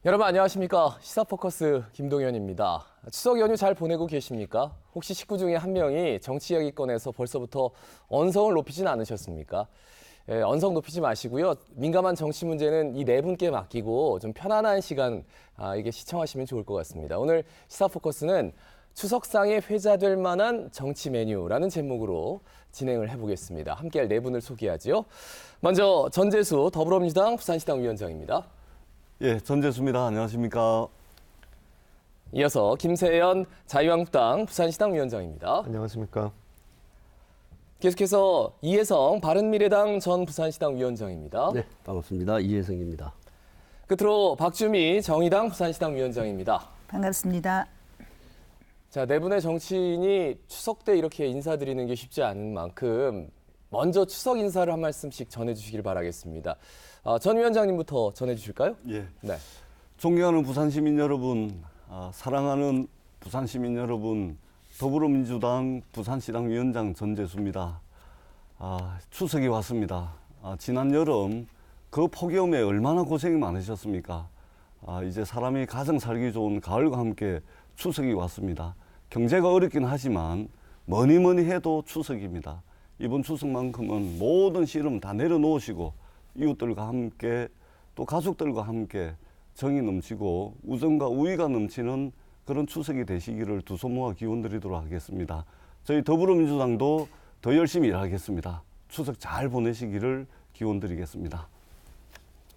여러분 안녕하십니까? 시사포커스 김동현입니다. 추석 연휴 잘 보내고 계십니까? 혹시 식구 중에 한 명이 정치 이야기권에서 벌써부터 언성을 높이진 않으셨습니까? 언성 높이지 마시고요. 민감한 정치 문제는 이 네 분께 맡기고 좀 편안한 시간 이게 시청하시면 좋을 것 같습니다. 오늘 시사포커스는 추석상에 회자될 만한 정치 메뉴라는 제목으로 진행을 해보겠습니다. 함께할 네 분을 소개하죠. 먼저 전재수 더불어민주당 부산시당 위원장입니다. 예, 전재수입니다. 안녕하십니까? 이어서 김세연 자유한국당 부산시당 위원장입니다. 안녕하십니까? 계속해서 이혜성 바른미래당 전 부산시당 위원장입니다. 네, 반갑습니다. 이혜성입니다. 끝으로 박주미 정의당 부산시당 위원장입니다. 반갑습니다. 자, 네 분의 정치인이 추석 때 이렇게 인사드리는 게 쉽지 않은 만큼 먼저 추석 인사를 한 말씀씩 전해주시길 바라겠습니다. 전 위원장님부터 전해주실까요? 예. 네. 존경하는 부산 시민 여러분, 사랑하는 부산 시민 여러분, 더불어민주당 부산시당 위원장 전재수입니다. 추석이 왔습니다. 지난 여름 그 폭염에 얼마나 고생이 많으셨습니까? 이제 사람이 가장 살기 좋은 가을과 함께 추석이 왔습니다. 경제가 어렵긴 하지만 뭐니 해도 추석입니다. 이번 추석만큼은 모든 시름 다 내려놓으시고 이웃들과 함께 또 가족들과 함께 정이 넘치고 우정과 우위가 넘치는 그런 추석이 되시기를 두 손 모아 기원드리도록 하겠습니다. 저희 더불어민주당도 더 열심히 일하겠습니다. 추석 잘 보내시기를 기원드리겠습니다.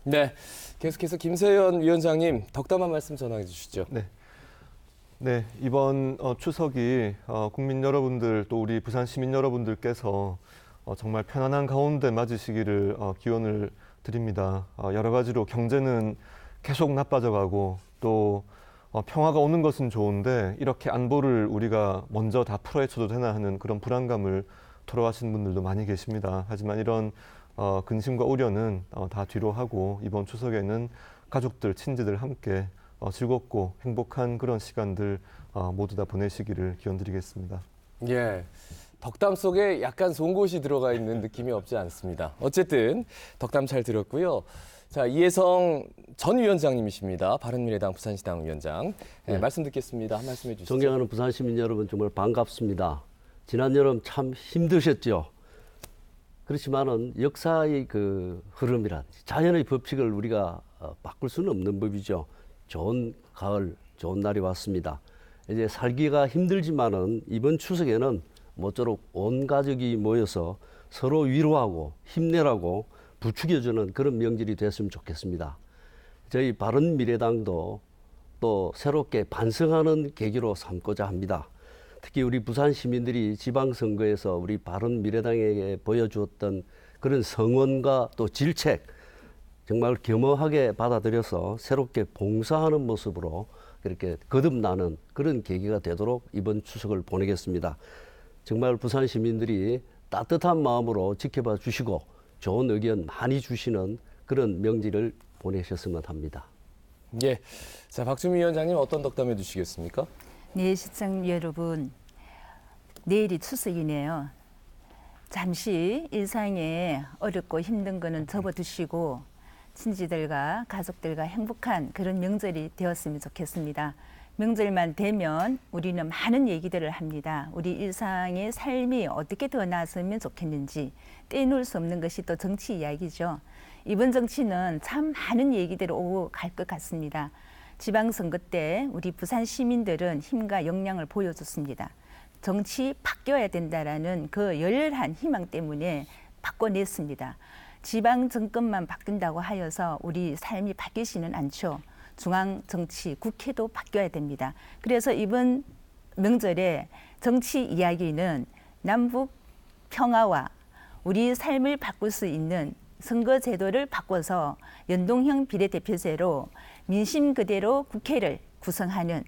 네, 계속해서 김세연 위원장님 덕담한 말씀 전해 주시죠. 네, 이번 추석이 국민 여러분들 또 우리 부산 시민 여러분들께서 정말 편안한 가운데 맞으시기를 기원을 드립니다. 여러 가지로 경제는 계속 나빠져가고 또 평화가 오는 것은 좋은데 이렇게 안보를 우리가 먼저 다 풀어헤쳐도 되나 하는 그런 불안감을 토로하시는 분들도 많이 계십니다. 하지만 이런 근심과 우려는 다 뒤로 하고 이번 추석에는 가족들, 친지들 함께 즐겁고 행복한 그런 시간들 모두 다 보내시기를 기원드리겠습니다. 예, 덕담 속에 약간 송곳이 들어가 있는 느낌이 없지 않습니다. 어쨌든 덕담 잘 들었고요. 자, 이혜성 전 위원장님이십니다. 바른미래당 부산시당 위원장. 네, 말씀 듣겠습니다. 한 말씀 해주시죠. 존경하는 부산 시민 여러분 정말 반갑습니다. 지난 여름 참 힘드셨죠. 그렇지만은 역사의 그 흐름이란 자연의 법칙을 우리가 바꿀 수는 없는 법이죠. 좋은 가을, 좋은 날이 왔습니다. 이제 살기가 힘들지만은 이번 추석에는 모쪼록 온 가족이 모여서 서로 위로하고 힘내라고 부추겨주는 그런 명절이 됐으면 좋겠습니다. 저희 바른미래당도 또 새롭게 반성하는 계기로 삼고자 합니다. 특히 우리 부산 시민들이 지방선거에서 우리 바른미래당에게 보여주었던 그런 성원과 또 질책 정말 겸허하게 받아들여서 새롭게 봉사하는 모습으로 이렇게 거듭나는 그런 계기가 되도록 이번 추석을 보내겠습니다. 정말 부산 시민들이 따뜻한 마음으로 지켜봐 주시고 좋은 의견 많이 주시는 그런 명절을 보내셨으면 합니다. 예, 자 박주미 위원장님 어떤 덕담해 주시겠습니까? 네, 시청 여러분, 내일이 추석이네요. 잠시 일상에 어렵고 힘든 거는 접어두시고 친지들과 가족들과 행복한 그런 명절이 되었으면 좋겠습니다. 명절만 되면 우리는 많은 얘기들을 합니다. 우리 일상의 삶이 어떻게 더 나았으면 좋겠는지 떼놓을 수 없는 것이 또 정치 이야기죠. 이번 정치는 참 많은 얘기들이 오고 갈 것 같습니다. 지방선거 때 우리 부산 시민들은 힘과 역량을 보여줬습니다. 정치 바뀌어야 된다라는 그 열렬한 희망 때문에 바꿔냈습니다. 지방 정권만 바뀐다고 하여서 우리 삶이 바뀌지는 않죠. 중앙 정치, 국회도 바뀌어야 됩니다. 그래서 이번 명절에 정치 이야기는 남북 평화와 우리 삶을 바꿀 수 있는 선거 제도를 바꿔서 연동형 비례대표제로 민심 그대로 국회를 구성하는,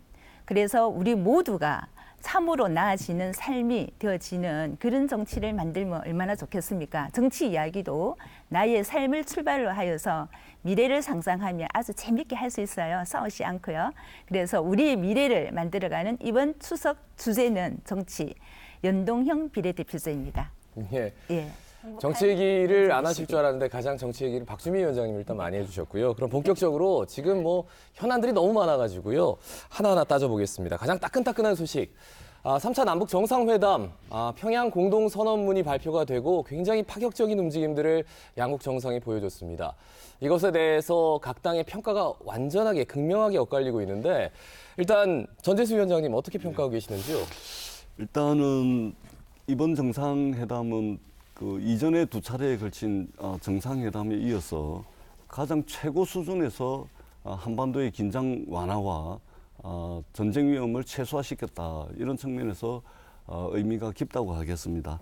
그래서 우리 모두가 참으로 나아지는 삶이 되어지는 그런 정치를 만들면 얼마나 좋겠습니까? 정치 이야기도 나의 삶을 출발로 하여서 미래를 상상하며 아주 재밌게 할 수 있어요. 싸우지 않고요. 그래서 우리의 미래를 만들어가는 이번 추석 주제는 정치, 연동형 비례대표제입니다. 예. 예. 정치 얘기를 안 하실 줄 알았는데 가장 정치 얘기를 박주민 위원장님 일단 많이 해주셨고요. 그럼 본격적으로 지금 뭐 현안들이 너무 많아가지고요. 하나하나 따져보겠습니다. 가장 따끈따끈한 소식. 3차 남북 정상회담, 평양 공동선언문이 발표가 되고 굉장히 파격적인 움직임들을 양국 정상이 보여줬습니다. 이것에 대해서 각 당의 평가가 완전하게 극명하게 엇갈리고 있는데 일단 전재수 위원장님 어떻게 평가하고 계시는지요? 일단은 이번 정상회담은 그 이전에 두 차례에 걸친 정상회담에 이어서 가장 최고 수준에서 한반도의 긴장 완화와 전쟁 위험을 최소화시켰다 이런 측면에서 의미가 깊다고 하겠습니다.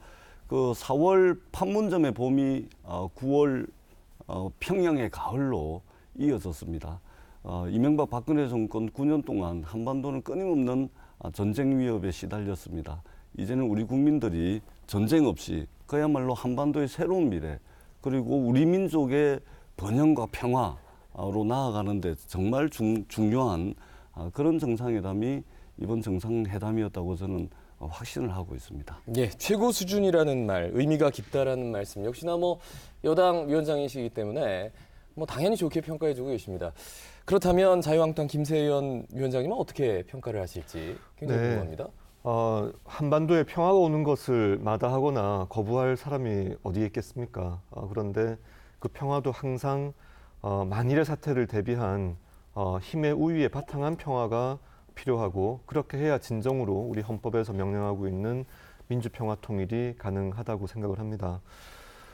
그 4월 판문점의 봄이 9월 평양의 가을로 이어졌습니다. 이명박 박근혜 정권 9년 동안 한반도는 끊임없는 전쟁 위협에 시달렸습니다. 이제는 우리 국민들이 전쟁 없이 그야말로 한반도의 새로운 미래 그리고 우리 민족의 번영과 평화로 나아가는데 정말 중요한 그런 정상회담이 이번 정상회담이었다고 저는 확신을 하고 있습니다. 예, 최고 수준이라는 말, 의미가 깊다라는 말씀 역시나 뭐 여당 위원장이시기 때문에 뭐 당연히 좋게 평가해주고 계십니다. 그렇다면 자유한국당 김세연 위원장님은 어떻게 평가를 하실지 굉장히 네. 궁금합니다. 한반도에 평화가 오는 것을 마다하거나 거부할 사람이 어디에 있겠습니까? 그런데 그 평화도 항상 만일의 사태를 대비한 힘의 우위에 바탕한 평화가 필요하고 그렇게 해야 진정으로 우리 헌법에서 명령하고 있는 민주평화 통일이 가능하다고 생각을 합니다.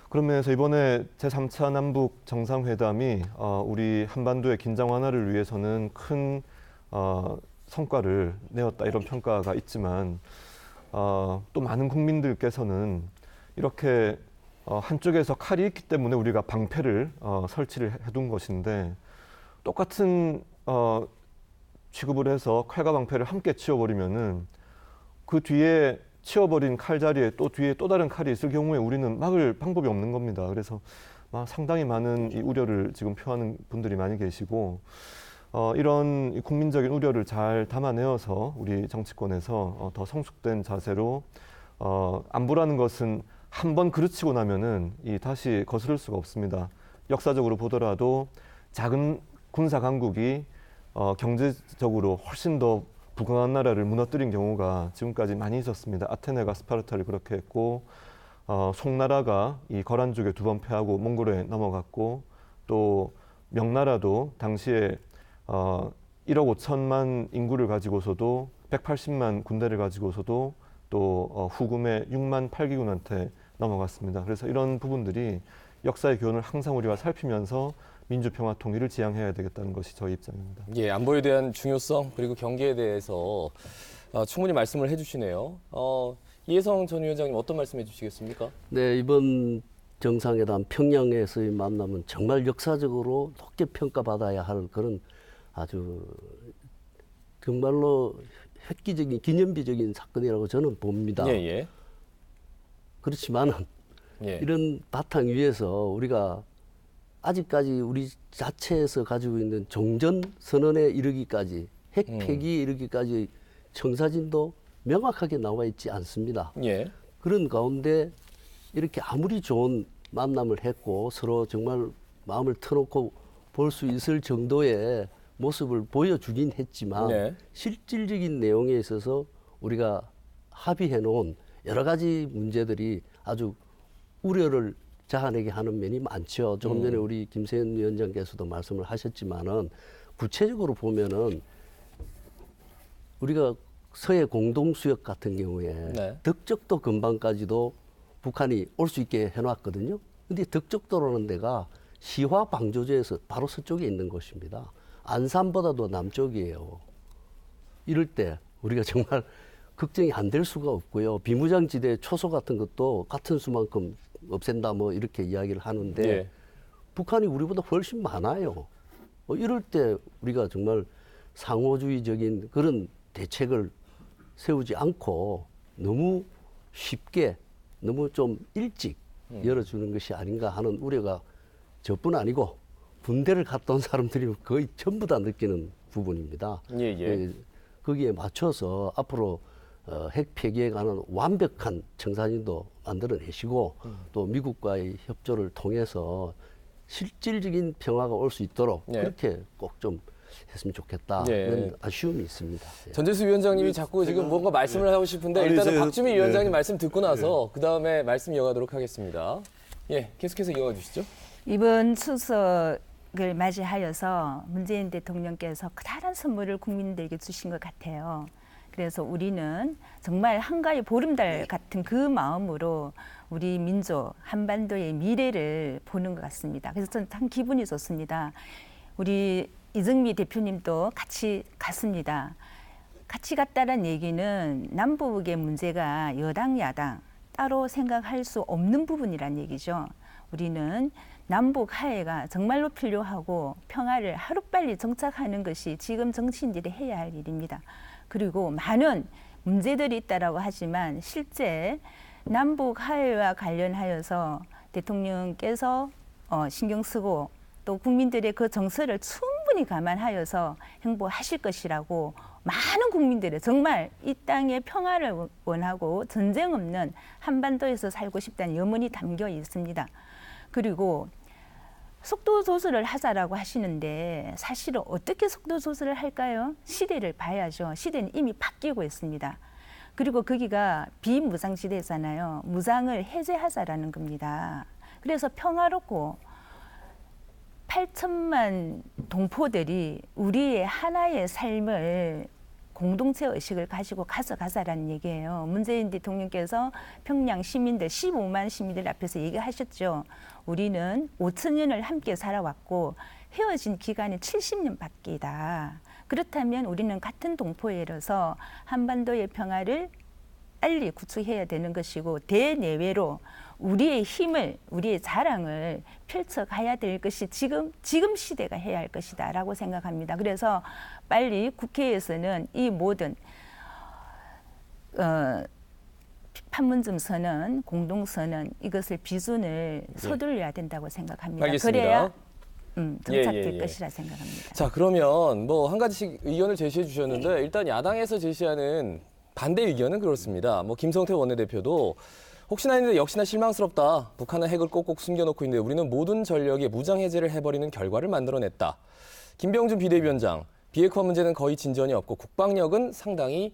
그런 면에서 이번에 제3차 남북 정상회담이 우리 한반도의 긴장 완화를 위해서는 큰 성과를 내었다 이런 평가가 있지만 또 많은 국민들께서는 이렇게 한쪽에서 칼이 있기 때문에 우리가 방패를 설치를 해둔 것인데 똑같은 취급을 해서 칼과 방패를 함께 치워버리면은 그 뒤에 치워버린 칼 자리에 또 뒤에 또 다른 칼이 있을 경우에 우리는 막을 방법이 없는 겁니다. 그래서 상당히 많은 이 우려를 지금 표하는 분들이 많이 계시고 이런 국민적인 우려를 잘 담아내어서 우리 정치권에서 더 성숙된 자세로 안보라는 것은 한번 그르치고 나면은 다시 거스를 수가 없습니다. 역사적으로 보더라도 작은 군사 강국이 경제적으로 훨씬 더 부강한 나라를 무너뜨린 경우가 지금까지 많이 있었습니다. 아테네가 스파르타를 그렇게 했고 송나라가 이 거란족에 2번 패하고 몽골에 넘어갔고 또 명나라도 당시에 1억 5천만 인구를 가지고서도 180만 군대를 가지고서도 또 후금의 6만 8기군한테 넘어갔습니다. 그래서 이런 부분들이 역사의 교훈을 항상 우리가 살피면서 민주평화 통일을 지향해야 되겠다는 것이 저희 입장입니다. 예, 안보에 대한 중요성 그리고 경계에 대해서 충분히 말씀을 해주시네요. 이해성 전 위원장님 어떤 말씀해 주시겠습니까? 네, 이번 정상회담 평양에서의 만남은 정말 역사적으로 높게 평가받아야 할 그런 아주 정말로 획기적인 기념비적인 사건이라고 저는 봅니다. 예, 예. 그렇지만은 예. 이런 바탕 위에서 우리가 아직까지 우리 자체에서 가지고 있는 종전 선언에 이르기까지 핵 폐기에 이르기까지 청사진도 명확하게 나와 있지 않습니다. 예. 그런 가운데 이렇게 아무리 좋은 만남을 했고 서로 정말 마음을 터놓고 볼 수 있을 정도의 모습을 보여주긴 했지만 네. 실질적인 내용에 있어서 우리가 합의해 놓은 여러 가지 문제들이 아주 우려를 자아내게 하는 면이 많죠. 조금 전에 우리 김세연 위원장께서도 말씀을 하셨지만은 구체적으로 보면은 우리가 서해 공동수역 같은 경우에 네. 덕적도 근방까지도 북한이 올 수 있게 해놨거든요. 근데 덕적도라는 데가 시화 방조제에서 바로 서쪽에 있는 곳입니다. 안산보다도 남쪽이에요. 이럴 때 우리가 정말 걱정이 안 될 수가 없고요. 비무장지대 초소 같은 것도 같은 수만큼 없앤다 뭐 이렇게 이야기를 하는데 예. 북한이 우리보다 훨씬 많아요. 이럴 때 우리가 정말 상호주의적인 그런 대책을 세우지 않고 너무 쉽게 너무 좀 일찍 열어주는 것이 아닌가 하는 우려가 저뿐 아니고 군대를 갔다 온 사람들이 거의 전부 다 느끼는 부분입니다. 예, 예. 거기에 맞춰서 앞으로 핵 폐기에 관한 완벽한 청사진도 만들어내시고 또 미국과의 협조를 통해서 실질적인 평화가 올 수 있도록 네. 그렇게 꼭 좀 했으면 좋겠다. 네. 그런 아쉬움이 있습니다. 예. 전재수 위원장님이 자꾸 지금 뭔가 말씀을 하고 싶은데 아니, 일단은 제가- 박주미 위원장님 말씀 듣고 나서 그 다음에 말씀 이어가도록 하겠습니다. 예, 계속해서 이어가 주시죠. 이번 추석을 맞이하여서 문재인 대통령께서 커다란 선물을 국민들에게 주신 것 같아요. 그래서 우리는 정말 한가위 보름달 같은 그 마음으로 우리 민족 한반도의 미래를 보는 것 같습니다. 그래서 저는 참 기분이 좋습니다. 우리 이정미 대표님도 같이 갔습니다. 같이 갔다는 얘기는 남북의 문제가 여당 야당 따로 생각할 수 없는 부분이란 얘기죠. 우리는 남북 화해가 정말로 필요하고 평화를 하루빨리 정착하는 것이 지금 정치인들이 해야 할 일입니다. 그리고 많은 문제들이 있다라고 하지만 실제 남북 화해와 관련하여서 대통령께서 신경 쓰고 또 국민들의 그 정서를 충분히 감안하여서 행보하실 것이라고 많은 국민들의 정말 이 땅의 평화를 원하고 전쟁 없는 한반도에서 살고 싶다는 염원이 담겨 있습니다. 그리고 속도 조절을 하자라고 하시는데 사실은 어떻게 속도 조절을 할까요? 시대를 봐야죠. 시대는 이미 바뀌고 있습니다. 그리고 거기가 비무장지대잖아요. 무장을 해제하자라는 겁니다. 그래서 평화롭고 8천만 동포들이 우리의 하나의 삶을 공동체 의식을 가지고 가져가자라는 얘기예요. 문재인 대통령께서 평양 시민들 15만 시민들 앞에서 얘기하셨죠. 우리는 5천 년을 함께 살아왔고 헤어진 기간이 70년 밖이다. 그렇다면 우리는 같은 동포애로서 한반도의 평화를 빨리 구축해야 되는 것이고 대내외로 우리의 힘을, 우리의 자랑을 펼쳐가야 될 것이 지금 시대가 해야 할 것이다라고 생각합니다. 그래서 빨리 국회에서는 이 모든 판문점 선언, 공동선언 이것을 비준을 서둘러야 된다고 생각합니다. 알겠습니다. 그래야 정착될 예, 예. 것이라 생각합니다. 자, 그러면 뭐 한 가지씩 의견을 제시해 주셨는데 일단 야당에서 제시하는 반대 의견은 그렇습니다. 뭐 김성태 원내대표도 혹시나 했는데 역시나 실망스럽다. 북한은 핵을 꼭꼭 숨겨놓고 있는데 우리는 모든 전력에 무장 해제를 해버리는 결과를 만들어냈다. 김병준 비대위원장, 비핵화 문제는 거의 진전이 없고 국방력은 상당히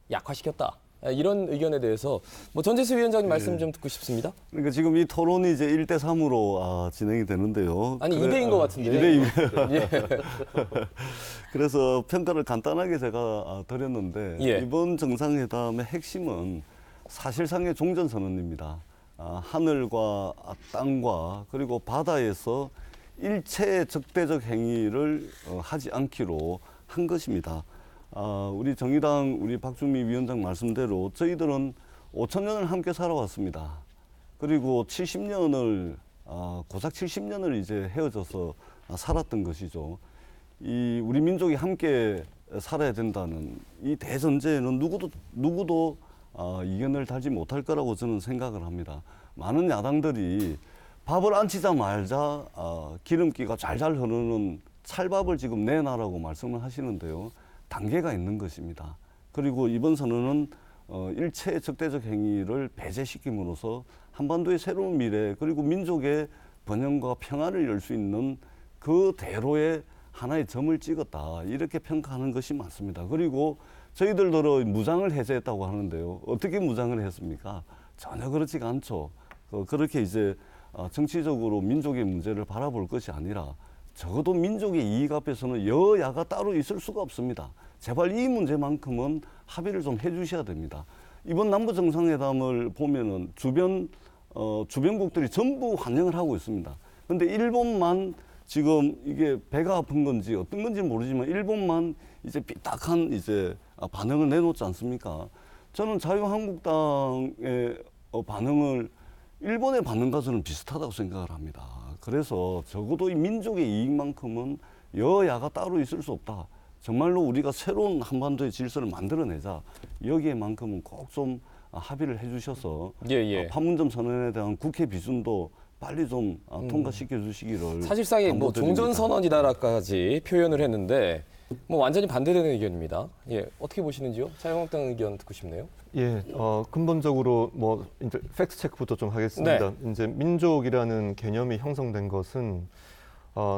약화시켰다. 이런 의견에 대해서 뭐 전재수 위원장님 말씀 좀 듣고 싶습니다. 그러니까 지금 이 토론이 이제 1대 3으로 진행이 되는데요. 아니 2대인 것 같은데. 2대2. 예. 그래서 평가를 간단하게 제가 드렸는데 예. 이번 정상회담의 핵심은 사실상의 종전선언입니다. 하늘과 땅과 그리고 바다에서 일체의 적대적 행위를 하지 않기로 한 것입니다. 우리 정의당 우리 박주미 위원장 말씀대로 저희들은 5천 년을 함께 살아왔습니다. 그리고 70년을 고작 70년을 이제 헤어져서 살았던 것이죠. 이 우리 민족이 함께 살아야 된다는 이 대전제에는 누구도 이견을 달지 못할 거라고 저는 생각을 합니다. 많은 야당들이 밥을 안 치자 말자 기름기가 잘잘 흐르는 찰밥을 지금 내놔라고 말씀을 하시는데요. 단계가 있는 것입니다. 그리고 이번 선언은 일체의 적대적 행위를 배제시킴으로써 한반도의 새로운 미래 그리고 민족의 번영과 평화를 열 수 있는 그 대로의 하나의 점을 찍었다. 이렇게 평가하는 것이 맞습니다. 그리고 저희들도 무장을 해제했다고 하는데요. 어떻게 무장을 했습니까? 전혀 그렇지가 않죠. 그렇게 이제 정치적으로 민족의 문제를 바라볼 것이 아니라 적어도 민족의 이익 앞에서는 여야가 따로 있을 수가 없습니다. 제발 이 문제만큼은 합의를 좀 해주셔야 됩니다. 이번 남북 정상회담을 보면은 주변국들이 전부 환영을 하고 있습니다. 그런데 일본만 지금 이게 배가 아픈 건지 어떤 건지 모르지만 일본만 이제 삐딱한 이제 반응을 내놓지 않습니까? 저는 자유한국당의 반응을 일본의 반응과 저는 비슷하다고 생각을 합니다. 그래서 적어도 이 민족의 이익만큼은 여야가 따로 있을 수 없다. 정말로 우리가 새로운 한반도의 질서를 만들어내자. 여기에만큼은 꼭 좀 합의를 해주셔서 예. 판문점 선언에 대한 국회 비준도 빨리 좀 통과시켜 주시기를 사실상의 뭐 당부드립니다. 종전선언이다라까지 표현을 했는데 뭐 완전히 반대되는 의견입니다. 예, 어떻게 보시는지요? 자유한국당 의견 듣고 싶네요. 예, 근본적으로 뭐 이제 팩트 체크부터 좀 하겠습니다. 이제 민족이라는 개념이 형성된 것은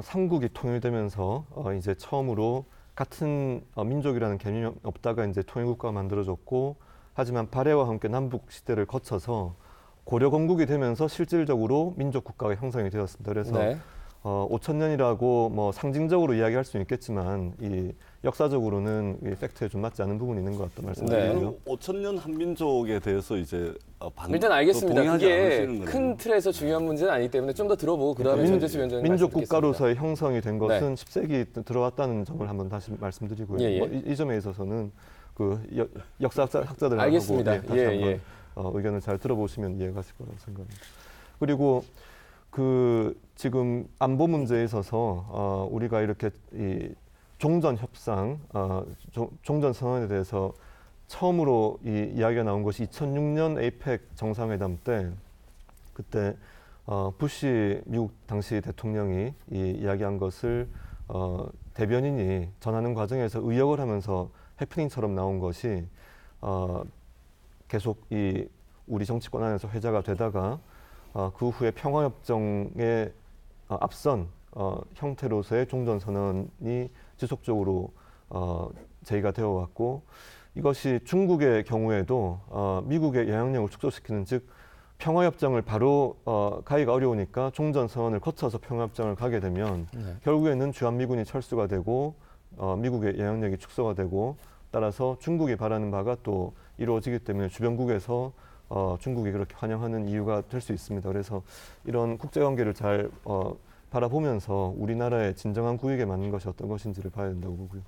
삼국이 통일되면서 이제 처음으로 같은 민족이라는 개념이 없다가 이제 통일국가가 만들어졌고, 하지만 발해와 함께 남북 시대를 거쳐서 고려 건국이 되면서 실질적으로 민족 국가가 형성이 되었습니다. 그래서 네. 5,000년이라고 뭐 상징적으로 이야기할 수는 있겠지만 이 역사적으로는 이 팩트에 좀 맞지 않는 부분이 있는 것 같다 말씀드리고요. 5,000년 한민족에 대해서 이제 일단 알겠습니다. 동의하지 그게 않으시는 큰 거네요. 틀에서 중요한 문제는 아니기 때문에 좀 더 들어보고 그다음에 전재수 위원장님 민족 말씀 듣겠습니다. 국가로서의 형성이 된 것은 10세기 들어왔다는 점을 한번 다시 말씀드리고요. 예, 예. 뭐 이 점에 있어서는 그 역사학자들하고 알겠습니다. 다시 예, 한번 예. 의견을 잘 들어보시면 이해가 가실 거라고 생각합니다. 그리고 그 지금 안보 문제에 있어서 우리가 이렇게 이 종전 협상, 종전 선언에 대해서 처음으로 이 이야기가 나온 것이 2006년 에이펙 정상회담 때, 그때 부시 미국 당시 대통령이 이 이야기한 것을 대변인이 전하는 과정에서 의역을 하면서 해프닝처럼 나온 것이 계속 이 우리 정치권 안에서 회자가 되다가 그 후에 평화협정에 앞선 형태로서의 종전선언이 지속적으로 제기가 되어 왔고, 이것이 중국의 경우에도 미국의 영향력을 축소시키는, 즉 평화협정을 바로 가기가 어려우니까 종전선언을 거쳐서 평화협정을 가게 되면 결국에는 주한미군이 철수가 되고 미국의 영향력이 축소가 되고, 따라서 중국이 바라는 바가 또 이루어지기 때문에 주변국에서 중국이 그렇게 환영하는 이유가 될 수 있습니다. 그래서 이런 국제관계를 잘 바라보면서 우리나라의 진정한 국익에 맞는 것이 어떤 것인지를 봐야 된다고 보고요.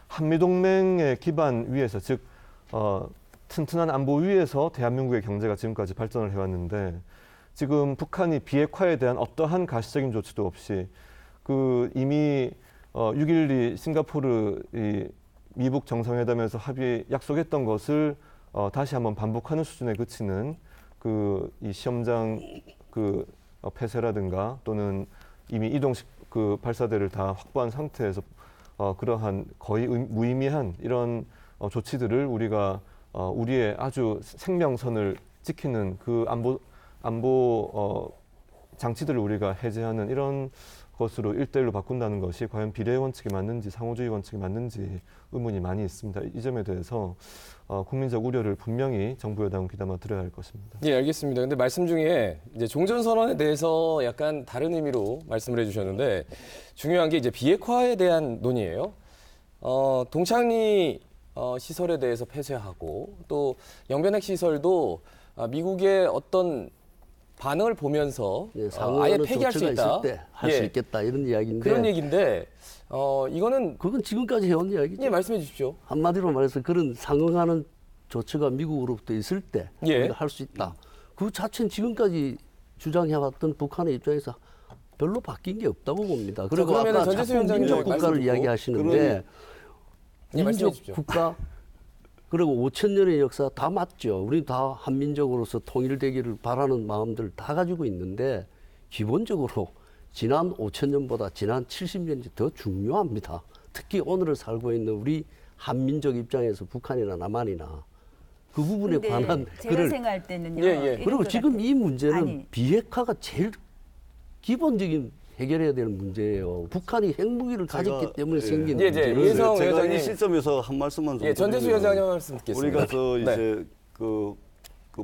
한미동맹의 기반 위에서, 즉 튼튼한 안보 위에서 대한민국의 경제가 지금까지 발전을 해왔는데, 지금 북한이 비핵화에 대한 어떠한 가시적인 조치도 없이 그 이미 6.12 싱가포르 이 미북 정상회담에서 합의 약속했던 것을 다시 한번 반복하는 수준에 그치는 그 이 시험장 그 폐쇄라든가, 또는 이미 이동식 그 발사대를 다 확보한 상태에서 그러한 거의 무의미한 이런 조치들을 우리가 우리의 아주 생명선을 지키는 그 안보 장치들을 우리가 해제하는 이런 것으로 1대1로 바꾼다는 것이 과연 비례 원칙이 맞는지 상호주의 원칙이 맞는지 의문이 많이 있습니다. 이 점에 대해서 국민적 우려를 분명히 정부 여당은 귀담아 들어야 할 것입니다. 예, 알겠습니다. 근데 말씀 중에 이제 종전선언에 대해서 약간 다른 의미로 말씀을 해주셨는데, 중요한 게 이제 비핵화에 대한 논의예요. 동창리 시설에 대해서 폐쇄하고, 또 영변핵 시설도 미국의 어떤 반응을 보면서 예, 아예 상호하는 폐기할 수 조치가 있다. 있을 때 할 수 예, 있겠다 이런 이야기인데, 그런 얘기인데 이거는 그건 지금까지 해온 이야기죠. 예, 말씀해 주십시오. 한마디로 말해서 그런 상응하는 조치가 미국으로부터 있을 때 예. 우리가 할 수 있다. 그 자체는 지금까지 주장해왔던 북한의 입장에서 별로 바뀐 게 없다고 봅니다. 그리고 그러면은 아까 전재수 자꾸 위원장님 민족 말씀 국가를 듣고 이야기하시는데, 예, 말씀해 민족 주십시오. 국가 그리고 5,000년의 역사 다 맞죠. 우리 다 한민족으로서 통일되기를 바라는 마음들 다 가지고 있는데, 기본적으로 지난 5,000년보다 지난 70년이 더 중요합니다. 특히 오늘을 살고 있는 우리 한민족 입장에서 북한이나 남한이나 그 부분에 근데 관한 제가 글을, 생각할 때는요. 예, 예. 이런 그리고 것 지금 같아요. 이 문제는 아니, 비핵화가 제일 기본적인 해결해야 될 문제예요. 북한이 핵무기를 가졌기 때문에 생긴 예, 예. 문제를 이해성 제가 위원장님. 이 시점에서 한 말씀만 좀 예, 전재수 드리면, 위원장님 말씀 듣겠습니다. 우리가 저 네. 이제 그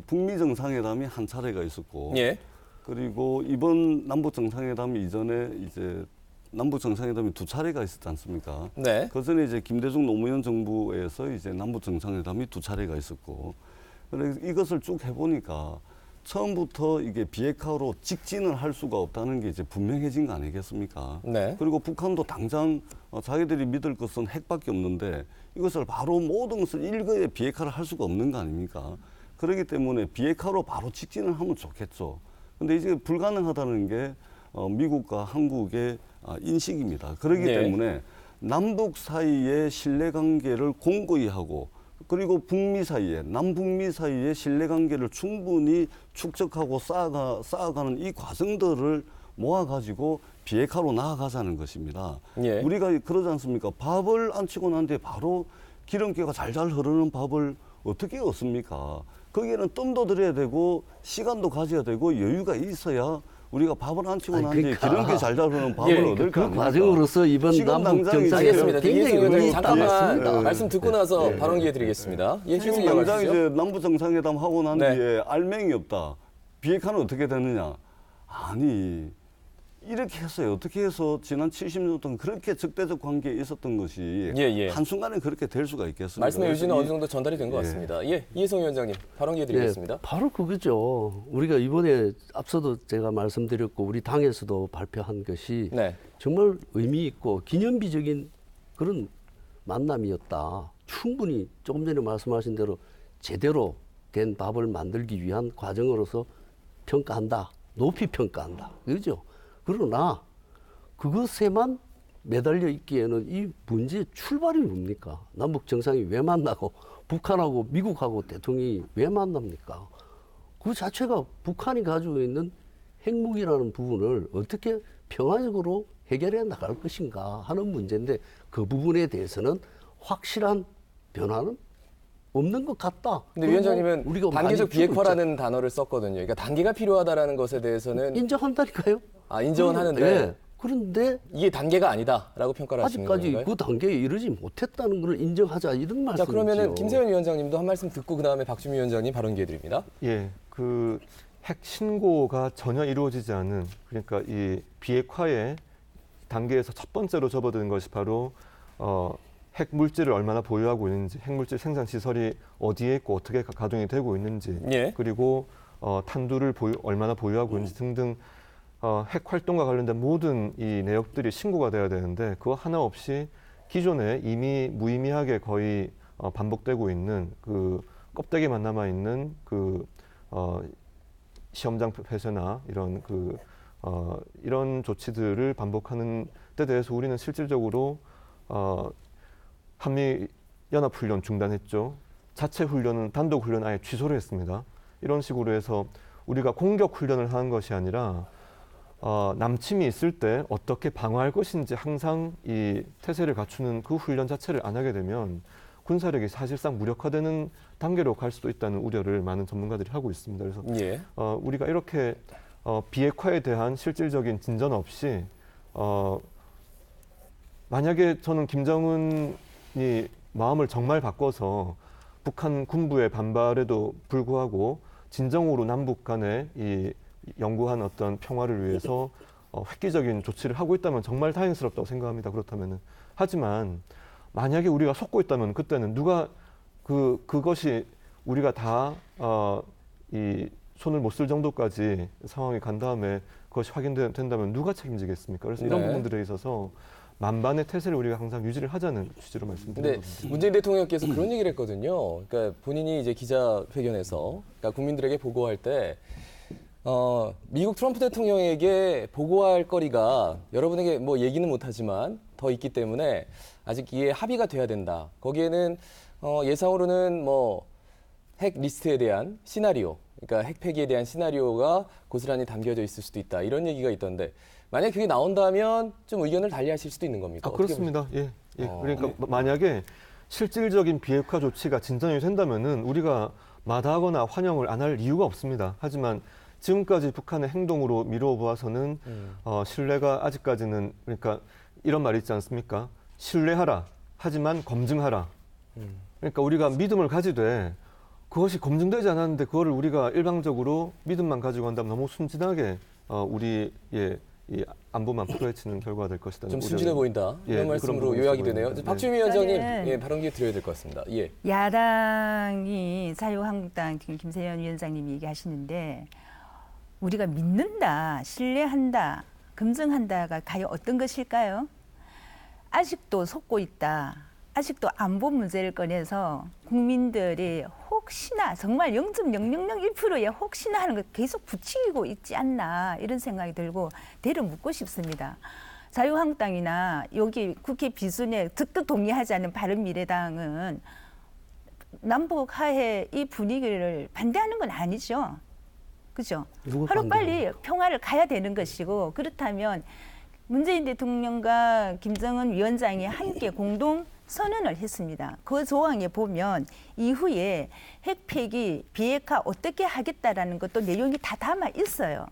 북미 정상회담이 한 차례가 있었고, 예. 그리고 이번 남북 정상회담 이전에 이제 남북 정상회담이 2차례가 있었지 않습니까? 네. 그 전에 이제 김대중 노무현 정부에서 이제 남북 정상회담이 2차례가 있었고, 그래서 이것을 쭉 해보니까 처음부터 이게 비핵화로 직진을 할 수가 없다는 게 이제 분명해진 거 아니겠습니까? 네. 그리고 북한도 당장 자기들이 믿을 것은 핵밖에 없는데 이것을 바로 모든 것을 일거에 비핵화를 할 수가 없는 거 아닙니까? 그렇기 때문에 비핵화로 바로 직진을 하면 좋겠죠. 근데 이제 불가능하다는 게 미국과 한국의 인식입니다. 그렇기 네. 때문에 남북 사이의 신뢰관계를 공고히 하고, 그리고 북미 사이에, 남북미 사이의 신뢰관계를 충분히 축적하고 쌓아가는 이 과정들을 모아가지고 비핵화로 나아가자는 것입니다. 예. 우리가 그러지 않습니까? 밥을 안 치고 난 뒤에 바로 기름기가 잘잘 흐르는 밥을 어떻게 얻습니까? 거기에는 뜸도 들여야 되고 시간도 가져야 되고 여유가 있어야 우리가 밥을 안 치고 난 뒤에 그러니까. 기름기 잘잘 흐르는 밥을 예, 얻을 거 그 아닙니까? 과정으로서 이번 지금 남북 당장 정상회담 알겠습니다. 굉장히 이해성 위원장님 의미 있다 잠깐만 했습니다. 말씀 듣고 나서 발언 기회 드리겠습니다. 예, 지금 계속 당장 이어가시죠. 이제 남북 정상회담 하고 난 네. 뒤에 알맹이 없다. 비핵화는 어떻게 되느냐? 아니 이렇게 했어요. 어떻게 해서 지난 70년 동안 그렇게 적대적 관계에 있었던 것이 예, 예. 한순간에 그렇게 될 수가 있겠습니까? 말씀의 그래서 의지는 이- 어느 정도 전달이 된 것 같습니다. 예, 이해성 위원장님 발언 기회 드리겠습니다. 예, 바로 그거죠. 우리가 이번에 앞서도 제가 말씀드렸고 우리 당에서도 발표한 것이 네. 정말 의미 있고 기념비적인 그런 만남이었다. 충분히 조금 전에 말씀하신 대로 제대로 된 밥을 만들기 위한 과정으로서 평가한다. 높이 평가한다. 그죠? 그러나 그것에만 매달려 있기에는 이 문제의 출발이 뭡니까? 남북 정상이 왜 만나고 북한하고 미국하고 대통령이 왜 만납니까? 그 자체가 북한이 가지고 있는 핵무기라는 부분을 어떻게 평화적으로 해결해 나갈 것인가 하는 문제인데 그 부분에 대해서는 확실한 변화는 없는 것 같다. 근데 그리고 위원장님은 우리가 단계적 많이 주고 비핵화라는 단어를 썼거든요. 그러니까 단계가 필요하다라는 것에 대해서는 인정한다니까요. 인정은 하는데 예. 그런데 이게 단계가 아니다라고 평가를 하시는 아직까지 건가요? 그 단계에 이르지 못했다는 걸 인정하자 이런 말씀이죠. 자, 그러면은 김세현 위원장님도 한 말씀 듣고 그다음에 박주미 위원장님 발언 기회 드립니다. 예, 그 핵 신고가 전혀 이루어지지 않은 그러니까 이 비핵화의 단계에서 첫 번째로 접어드는 것이 바로 핵 물질을 얼마나 보유하고 있는지, 핵 물질 생산 시설이 어디에 있고 어떻게 가동이 되고 있는지, 예. 그리고 탄두를 얼마나 보유하고 있는지 등등 핵 활동과 관련된 모든 이 내역들이 신고가 돼야 되는데 그거 하나 없이 기존에 이미 무의미하게 거의 반복되고 있는 그 껍데기만 남아 있는 그 시험장 폐쇄나 이런 이런 조치들을 반복하는 데 대해서 우리는 실질적으로 한미 연합 훈련 중단했죠. 자체 훈련은 단독 훈련 아예 취소를 했습니다. 이런 식으로 해서 우리가 공격 훈련을 하는 것이 아니라 남침이 있을 때 어떻게 방어할 것인지 항상 이 태세를 갖추는 그 훈련 자체를 안 하게 되면 군사력이 사실상 무력화되는 단계로 갈 수도 있다는 우려를 많은 전문가들이 하고 있습니다. 그래서 예. 우리가 이렇게 비핵화에 대한 실질적인 진전 없이 만약에 저는 김정은이 마음을 정말 바꿔서 북한 군부의 반발에도 불구하고 진정으로 남북 간의 이 영구한 어떤 평화를 위해서 획기적인 조치를 하고 있다면 정말 다행스럽다고 생각합니다. 그렇다면은 하지만 만약에 우리가 속고 있다면 그때는 누가 그것이 우리가 다 이 손을 못 쓸 정도까지 상황이 간 다음에 그것이 확인된다면 누가 책임지겠습니까? 그래서 이런 네. 부분들에 있어서 만반의 태세를 우리가 항상 유지를 하자는 취지로 말씀드립니다. 근데 문재인 대통령께서 그런 얘기를 했거든요. 그러니까 본인이 이제 기자회견에서 그러니까 국민들에게 보고할 때 미국 트럼프 대통령에게 보고할 거리가 여러분에게 뭐 얘기는 못하지만 더 있기 때문에 아직 이에 합의가 돼야 된다. 거기에는 예상으로는 뭐 핵 리스트에 대한 시나리오, 그러니까 핵 폐기에 대한 시나리오가 고스란히 담겨져 있을 수도 있다. 이런 얘기가 있던데 만약에 그게 나온다면 좀 의견을 달리하실 수도 있는 겁니까? 어떻게 그렇습니다. 예. 그러니까 만약에 실질적인 비핵화 조치가 진전이 된다면은 우리가 마다하거나 환영을 안 할 이유가 없습니다. 하지만 지금까지 북한의 행동으로 미루어 보아서는 신뢰가 아직까지는 그러니까 이런 말이 있지 않습니까? 신뢰하라. 하지만 검증하라. 그러니까 우리가 믿음을 가지되 그것이 검증되지 않았는데 그거를 우리가 일방적으로 믿음만 가지고 한다면 너무 순진하게 우리의 이 안보만 풀어헤치는 결과가 될 것이다. 좀 순진해 보인다. 예, 이런 그런 말씀으로 부분이 요약이 있어 되네요. 보입니다. 박주미 위원장님, 저는 예, 발언 기회 드려야 될 것 같습니다. 예. 야당이 자유한국당 지금 김세현 위원장님이 얘기하시는데 우리가 믿는다, 신뢰한다, 검증한다가 과연 어떤 것일까요? 아직도 속고 있다. 아직도 안보 문제를 꺼내서 국민들이 혹시나 정말 0.0001%의 혹시나 하는 걸 계속 부추기고 있지 않나 이런 생각이 들고 대려 묻고 싶습니다. 자유한국당이나 여기 국회 비순에 적극 동의하지 않는 바른미래당은 남북 화해 이 분위기를 반대하는 건 아니죠. 그죠? 누가 하루빨리 반대합니까? 평화를 가야 되는 것이고 그렇다면 문재인 대통령과 김정은 위원장이 함께 공동 선언을 했습니다. 그 조항에 보면 이후에 핵 폐기, 비핵화 어떻게 하겠다라는 것도 내용이 다 담아 있어요.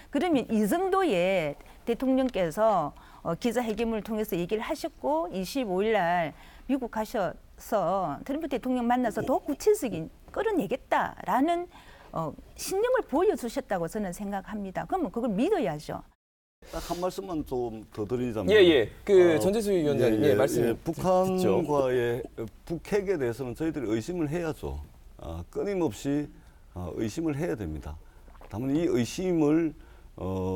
그러면 이 정도의 대통령께서 기자회견을 통해서 얘기를 하셨고 25일 날 미국 가셔서 트럼프 대통령 만나서 더 구체적인 끌어내겠다라는 신념을 보여주셨다고 저는 생각합니다. 그러면 그걸 믿어야죠. 딱 한 말씀만 좀 더 드리자면 예. 전재수 위원장님 말씀 듣죠. 북한과의 북핵에 대해서는 저희들이 의심을 해야죠. 끊임없이 의심을 해야 됩니다. 다만 이 의심을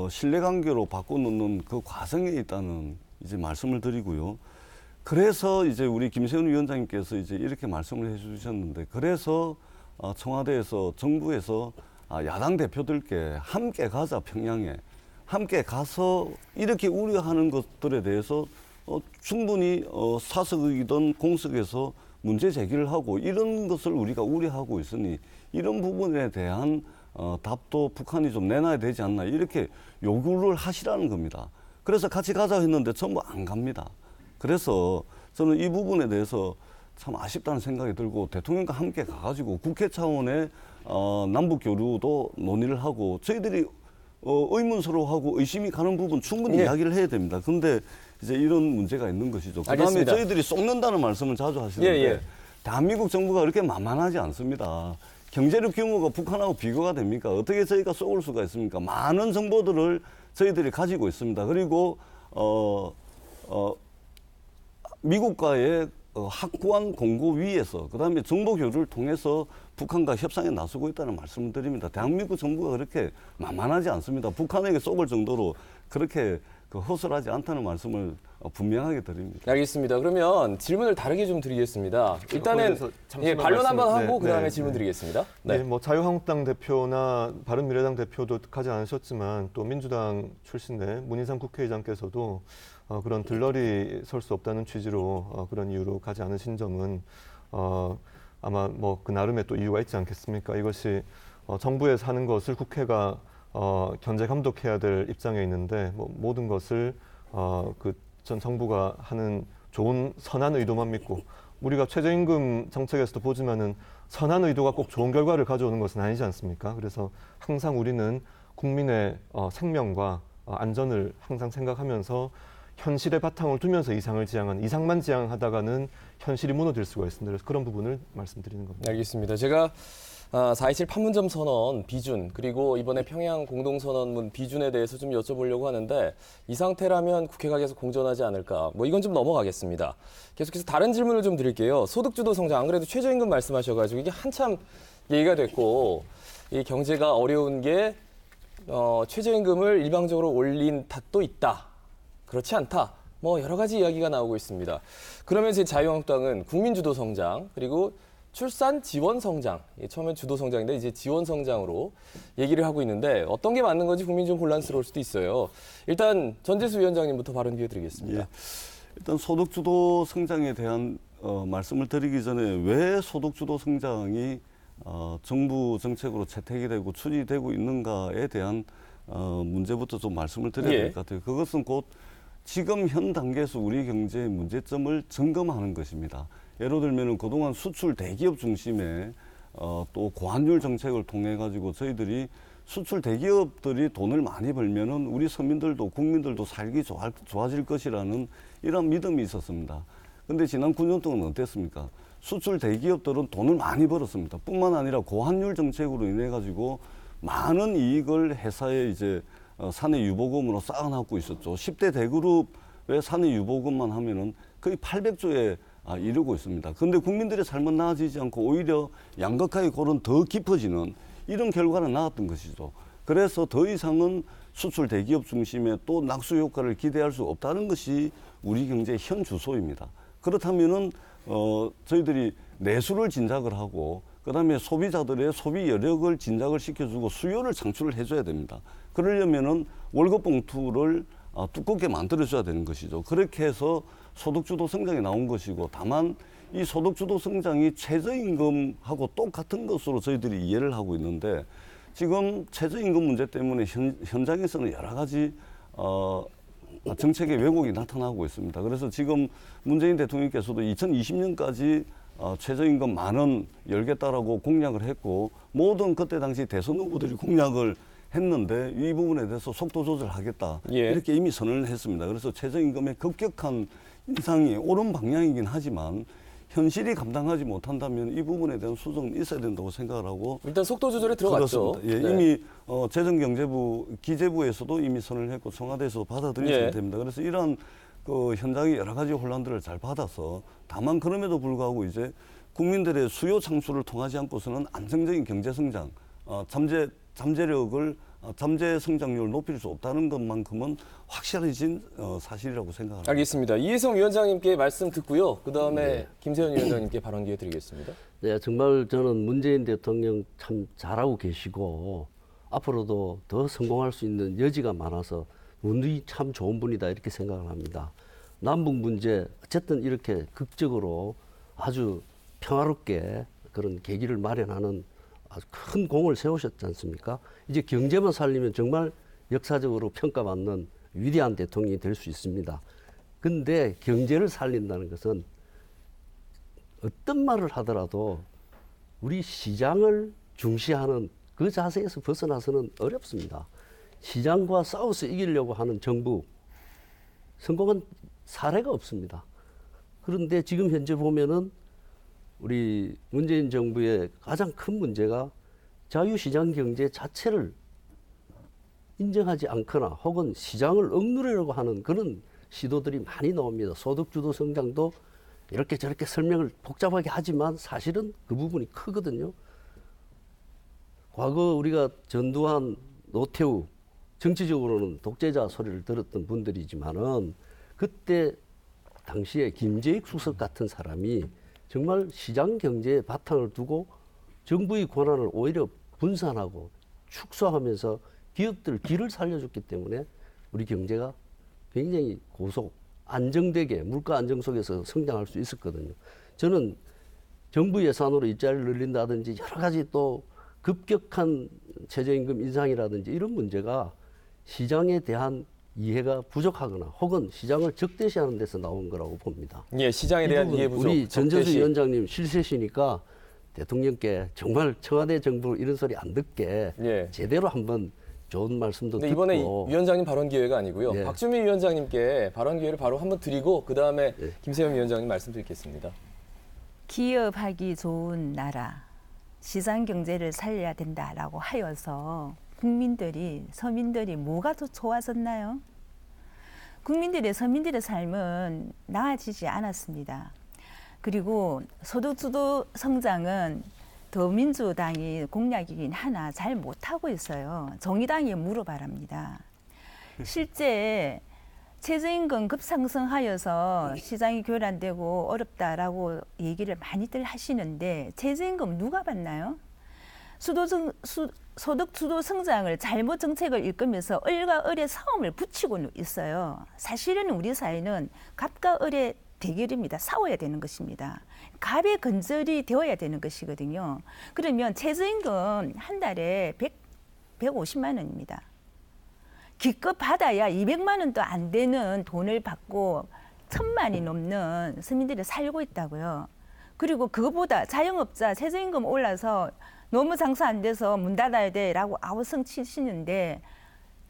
신뢰관계로 바꿔놓는 그 과정에 있다는 이제 말씀을 드리고요. 그래서 이제 우리 김세훈 위원장님께서 이제 이렇게 말씀을 해주셨는데, 그래서 청와대에서 정부에서 야당 대표들께 함께 가자, 평양에 함께 가서 이렇게 우려하는 것들에 대해서 충분히 사석이든 공석에서 문제 제기를 하고 이런 것을 우리가 우려하고 있으니 이런 부분에 대한 답도 북한이 좀 내놔야 되지 않나, 이렇게 요구를 하시라는 겁니다. 그래서 같이 가자 했는데 전부 안 갑니다. 그래서 저는 이 부분에 대해서 참 아쉽다는 생각이 들고, 대통령과 함께 가가지고 국회 차원의 남북 교류도 논의를 하고, 저희들이 의문스러워하고 의심이 가는 부분 충분히 이야기를 해야 됩니다. 근데 이제 이런 문제가 있는 것이죠. 그다음에 알겠습니다. 저희들이 속는다는 말씀을 자주 하시는데 대한민국 정부가 그렇게 만만하지 않습니다. 경제력 규모가 북한하고 비교가 됩니까? 어떻게 저희가 쏘을 수가 있습니까? 많은 정보들을 저희들이 가지고 있습니다. 그리고 미국과의 확고한 공고 위에서, 그다음에 정보 교류를 통해서 북한과 협상에 나서고 있다는 말씀을 드립니다. 대한민국 정부가 그렇게 만만하지 않습니다. 북한에게 쏘을 정도로 그렇게 허술하지 않다는 말씀을 분명하게 드립니다. 알겠습니다. 그러면 질문을 다르게 좀 드리겠습니다. 일단은 반론 한번 하고 그다음에 질문 드리겠습니다. 네, 뭐 자유한국당 대표나 바른미래당 대표도 가지 않으셨지만 또 민주당 출신의 문희상 국회의장께서도 그런 들러리 설 수 없다는 취지로 그런 이유로 가지 않으신 점은 아마 뭐 그 나름의 또 이유가 있지 않겠습니까? 이것이 정부에서 하는 것을 국회가 견제 감독해야 될 입장에 있는데, 뭐 모든 것을 그 전 정부가 하는 좋은 선한 의도만 믿고, 우리가 최저임금 정책에서도 보지만은 선한 의도가 꼭 좋은 결과를 가져오는 것은 아니지 않습니까? 그래서 항상 우리는 국민의 생명과 안전을 항상 생각하면서 현실의 바탕을 두면서 이상만 지향하다가는 현실이 무너질 수가 있습니다. 그래서 그런 부분을 말씀드리는 겁니다. 알겠습니다. 제가 4.27 판문점 선언 비준, 그리고 이번에 평양 공동선언문 비준에 대해서 좀 여쭤보려고 하는데, 이 상태라면 국회가 계속 공전하지 않을까, 뭐 이건 좀 넘어가겠습니다. 계속해서 다른 질문을 좀 드릴게요. 소득주도 성장, 안 그래도 최저임금 말씀하셔가지고 이게 한참 얘기가 됐고, 이 경제가 어려운 게 최저임금을 일방적으로 올린 탓도 있다, 그렇지 않다, 뭐 여러 가지 이야기가 나오고 있습니다. 그러면서 자유한국당은 국민주도 성장, 그리고 출산 지원 성장, 처음엔 주도 성장인데 이제 지원 성장으로 얘기를 하고 있는데, 어떤 게 맞는 건지 국민이 좀 혼란스러울 수도 있어요. 일단 전재수 위원장님부터 발언 기회 드리겠습니다. 예. 일단 소득주도 성장에 대한 말씀을 드리기 전에, 왜 소득주도 성장이 정부 정책으로 채택이 되고 추진되고 있는가에 대한 문제부터 좀 말씀을 드려야 될 것 같아요. 그것은 곧 지금 현 단계에서 우리 경제의 문제점을 점검하는 것입니다. 예를 들면 그동안 수출 대기업 중심의 또 고환율 정책을 통해 가지고 저희들이 수출 대기업들이 돈을 많이 벌면은 우리 서민들도 국민들도 살기 좋아질 것이라는 이런 믿음이 있었습니다. 근데 지난 9년 동안 어땠습니까? 수출 대기업들은 돈을 많이 벌었습니다. 뿐만 아니라 고환율 정책으로 인해 가지고 많은 이익을 회사에 이제 사내 유보금으로 쌓아놓고 있었죠. 10대 대그룹의 사내 유보금만 하면은 거의 800조에 이르고 있습니다. 그런데 국민들의 삶은 나아지지 않고 오히려 양극화의 골은 더 깊어지는 이런 결과는 나왔던 것이죠. 그래서 더 이상은 수출 대기업 중심의 또 낙수 효과를 기대할 수 없다는 것이 우리 경제의 현 주소입니다. 그렇다면은 저희들이 내수를 진작을 하고, 그다음에 소비자들의 소비 여력을 진작을 시켜주고 수요를 창출을 해줘야 됩니다. 그러려면은 월급 봉투를 두껍게 만들어줘야 되는 것이죠. 그렇게 해서 소득주도 성장이 나온 것이고, 다만 이 소득주도 성장이 최저임금하고 똑같은 것으로 저희들이 이해를 하고 있는데, 지금 최저임금 문제 때문에 현장에서는 여러 가지 정책의 왜곡이 나타나고 있습니다. 그래서 지금 문재인 대통령께서도 2020년까지 최저임금 10,000원 열겠다라고 공약을 했고 모든 그때 당시 대선 후보들이 공약을 했는데 이 부분에 대해서 속도 조절하겠다 예. 이렇게 이미 선언을 했습니다. 그래서 최저임금의 급격한 인상이 옳은 방향이긴 하지만 현실이 감당하지 못한다면 이 부분에 대한 수정은 있어야 된다고 생각을 하고 일단 속도 조절에 들어갔죠. 그렇습니다. 예, 네. 이미 재정경제부, 기재부에서도 이미 선언을 했고 청와대에서도 받아들여야 예. 됩니다. 그래서 이런 그 현장의 여러 가지 혼란들을 잘 받아서 다만 그럼에도 불구하고 이제 국민들의 수요 창출을 통하지 않고서는 안정적인 경제 성장, 잠재 성장률을 높일 수 없다는 것만큼은 확실해진 사실이라고 생각합니다. 알겠습니다. 이해성 위원장님께 말씀 듣고요. 그다음에 김세현 위원장님께 발언 기회 드리겠습니다. 네, 정말 저는 문재인 대통령 참 잘하고 계시고 앞으로도 더 성공할 수 있는 여지가 많아서 운이 참 좋은 분이다 이렇게 생각을 합니다. 남북 문제 어쨌든 이렇게 극적으로 아주 평화롭게 그런 계기를 마련하는 아주 큰 공을 세우셨지 않습니까? 이제 경제만 살리면 정말 역사적으로 평가받는 위대한 대통령이 될 수 있습니다. 근데 경제를 살린다는 것은 어떤 말을 하더라도 우리 시장을 중시하는 그 자세에서 벗어나서는 어렵습니다. 시장과 싸워서 이기려고 하는 정부, 성공한 사례가 없습니다. 그런데 지금 현재 보면은 우리 문재인 정부의 가장 큰 문제가 자유시장 경제 자체를 인정하지 않거나 혹은 시장을 억누르려고 하는 그런 시도들이 많이 나옵니다. 소득주도 성장도 이렇게 저렇게 설명을 복잡하게 하지만 사실은 그 부분이 크거든요. 과거 우리가 전두환, 노태우 정치적으로는 독재자 소리를 들었던 분들이지만은 그때 당시에 김재익 수석 같은 사람이 정말 시장 경제에 바탕을 두고 정부의 권한을 오히려 분산하고 축소하면서 기업들 길을 살려줬기 때문에 우리 경제가 굉장히 고속, 안정되게 물가 안정 속에서 성장할 수 있었거든요. 저는 정부 예산으로 일자리를 늘린다든지 여러 가지 또 급격한 최저임금 인상이라든지 이런 문제가 시장에 대한 이해가 부족하거나 혹은 시장을 적대시하는 데서 나온 거라고 봅니다. 예, 시장에 대한 이해 부족. 우리 전재수 적대시. 위원장님 실세시니까 대통령께 정말 청와대 정부 이런 소리 안 듣게 예. 제대로 한번 좋은 말씀도 근데 듣고. 이번에 위원장님 발언 기회가 아니고요. 예. 박주민 위원장님께 발언 기회를 바로 한번 드리고 그다음에 예. 김세현 위원장님 말씀 드리겠습니다. 기업하기 좋은 나라, 시장 경제를 살려야 된다라고 하여서 국민들이, 서민들이 뭐가 더 좋아졌나요? 서민들의 삶은 나아지지 않았습니다. 그리고 소득주도 성장은 더민주당이 공약이긴 하나 잘 못하고 있어요. 정의당이 물어봐랍니다. 실제 최저임금 급상승하여서 시장이 교란되고 어렵다라고 얘기를 많이들 하시는데 최저임금 누가 받나요? 소득주도 성장을 잘못 정책을 일으키면서 을과 을의 싸움을 붙이고 있어요. 사실은 우리 사회는 갑과 을의 대결입니다. 싸워야 되는 것입니다. 갑의 근절이 되어야 되는 것이거든요. 그러면 최저임금 한 달에 150만 원입니다. 기껏 받아야 200만 원도 안 되는 돈을 받고 1,000만이 넘는 서민들이 살고 있다고요. 그리고 그거보다 자영업자 최저임금 올라서 너무 장사 안 돼서 문 닫아야 돼라고 아우성 치시는데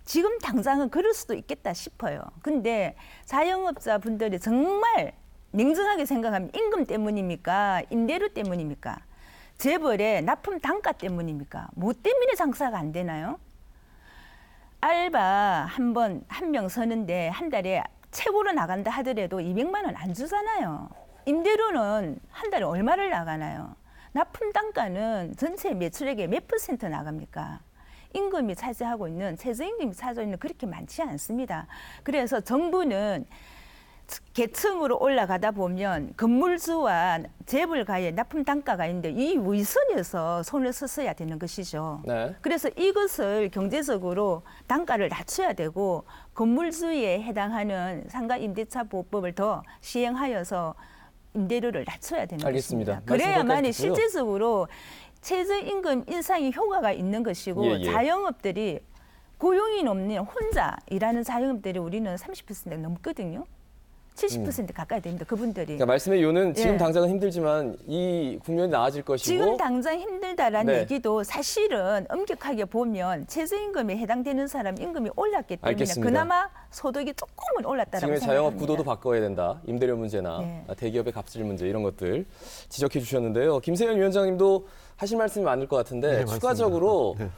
지금 당장은 그럴 수도 있겠다 싶어요. 근데 자영업자 분들이 정말 냉정하게 생각하면 임금 때문입니까? 임대료 때문입니까? 재벌의 납품 단가 때문입니까? 뭐 때문에 장사가 안 되나요? 알바 한 명 서는데 한 달에 최고로 나간다 하더라도 200만 원 안 주잖아요. 임대료는 한 달에 얼마를 나가나요? 납품 단가는 전체 매출액의 몇 % 나갑니까? 임금이 차지하고 있는, 최저임금이 차지하고 있는 그렇게 많지 않습니다. 그래서 정부는 계층으로 올라가다 보면 건물주와 재벌가의 납품 단가가 있는데 이 위선에서 손을 썼어야 되는 것이죠. 네. 그래서 이것을 경제적으로 단가를 낮춰야 되고 건물주에 해당하는 상가 임대차 보호법을 더 시행하여서 임대료를 낮춰야 되는 알겠습니다. 것입니다. 그래야만이 말씀 듣고요. 실질적으로 최저임금 인상이 효과가 있는 것이고 예, 예. 자영업들이 고용인 없는 혼자 일하는 자영업들이 우리는 30% 넘거든요. 70% 가까이 됩니다. 그분들이. 그러니까 말씀의 요는 지금 예. 당장은 힘들지만 이 국면이 나아질 것이고 지금 당장 힘들다라는 네. 얘기도 사실은 엄격하게 보면 최저임금에 해당되는 사람 임금이 올랐기 때문에 알겠습니다. 그나마 소득이 조금은 올랐다라고 지금의 생각합니다. 자영업 구도도 바꿔야 된다. 임대료 문제나 네. 대기업의 갑질 문제 이런 것들 지적해 주셨는데요. 김세현 위원장님도 하실 말씀이 많을 것 같은데 네, 맞습니다. 추가적으로 네.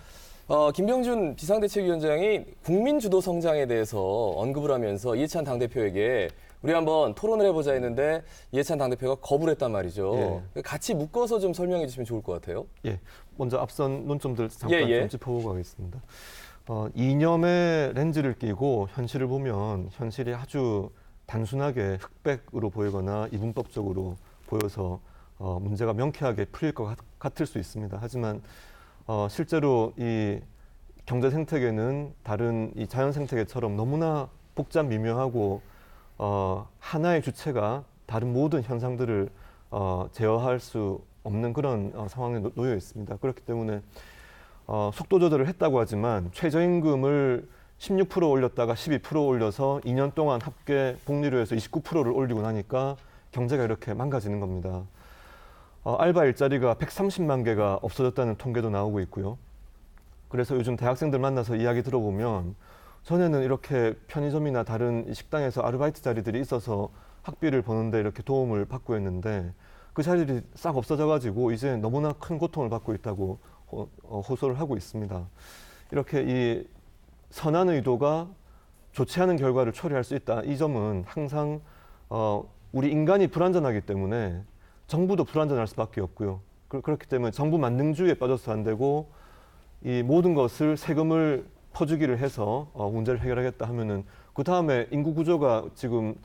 김병준 비상대책위원장이 국민 주도 성장에 대해서 언급을 하면서 이해찬 당대표에게 우리 한번 토론을 해보자 했는데 이해찬 당대표가 거부를 했단 말이죠. 같이 묶어서 좀 설명해 주시면 좋을 것 같아요. 예, 먼저 앞선 논점들 잠깐 예, 예. 좀 짚어보고 가겠습니다. 이념의 렌즈를 끼고 현실을 보면 현실이 아주 단순하게 흑백으로 보이거나 이분법적으로 보여서 문제가 명쾌하게 풀릴 것 같을 수 있습니다. 하지만 실제로 이 경제 생태계는 다른 이 자연 생태계처럼 너무나 복잡 미묘하고 하나의 주체가 다른 모든 현상들을 제어할 수 없는 그런 상황에 놓여 있습니다. 그렇기 때문에 속도 조절을 했다고 하지만 최저임금을 16% 올렸다가 12% 올려서 2년 동안 합계 복리료에서 29%를 올리고 나니까 경제가 이렇게 망가지는 겁니다. 알바 일자리가 130만 개가 없어졌다는 통계도 나오고 있고요. 그래서 요즘 대학생들 만나서 이야기 들어보면 전에는 이렇게 편의점이나 다른 식당에서 아르바이트 자리들이 있어서 학비를 버는데 이렇게 도움을 받고 있는데 그 자리들이 싹 없어져가지고 이제 너무나 큰 고통을 받고 있다고 호소를 하고 있습니다. 이렇게 이 선한 의도가 좋지 않은 결과를 초래할 수 있다. 이 점은 항상 우리 인간이 불완전하기 때문에 정부도 불완전할 수밖에 없고요. 그렇기 때문에 정부 만능주의에 빠져서 안 되고 이 모든 것을 세금을 퍼주기를 해서 문제를 해결하겠다 하면은 그 다음에 인구 구조가 지금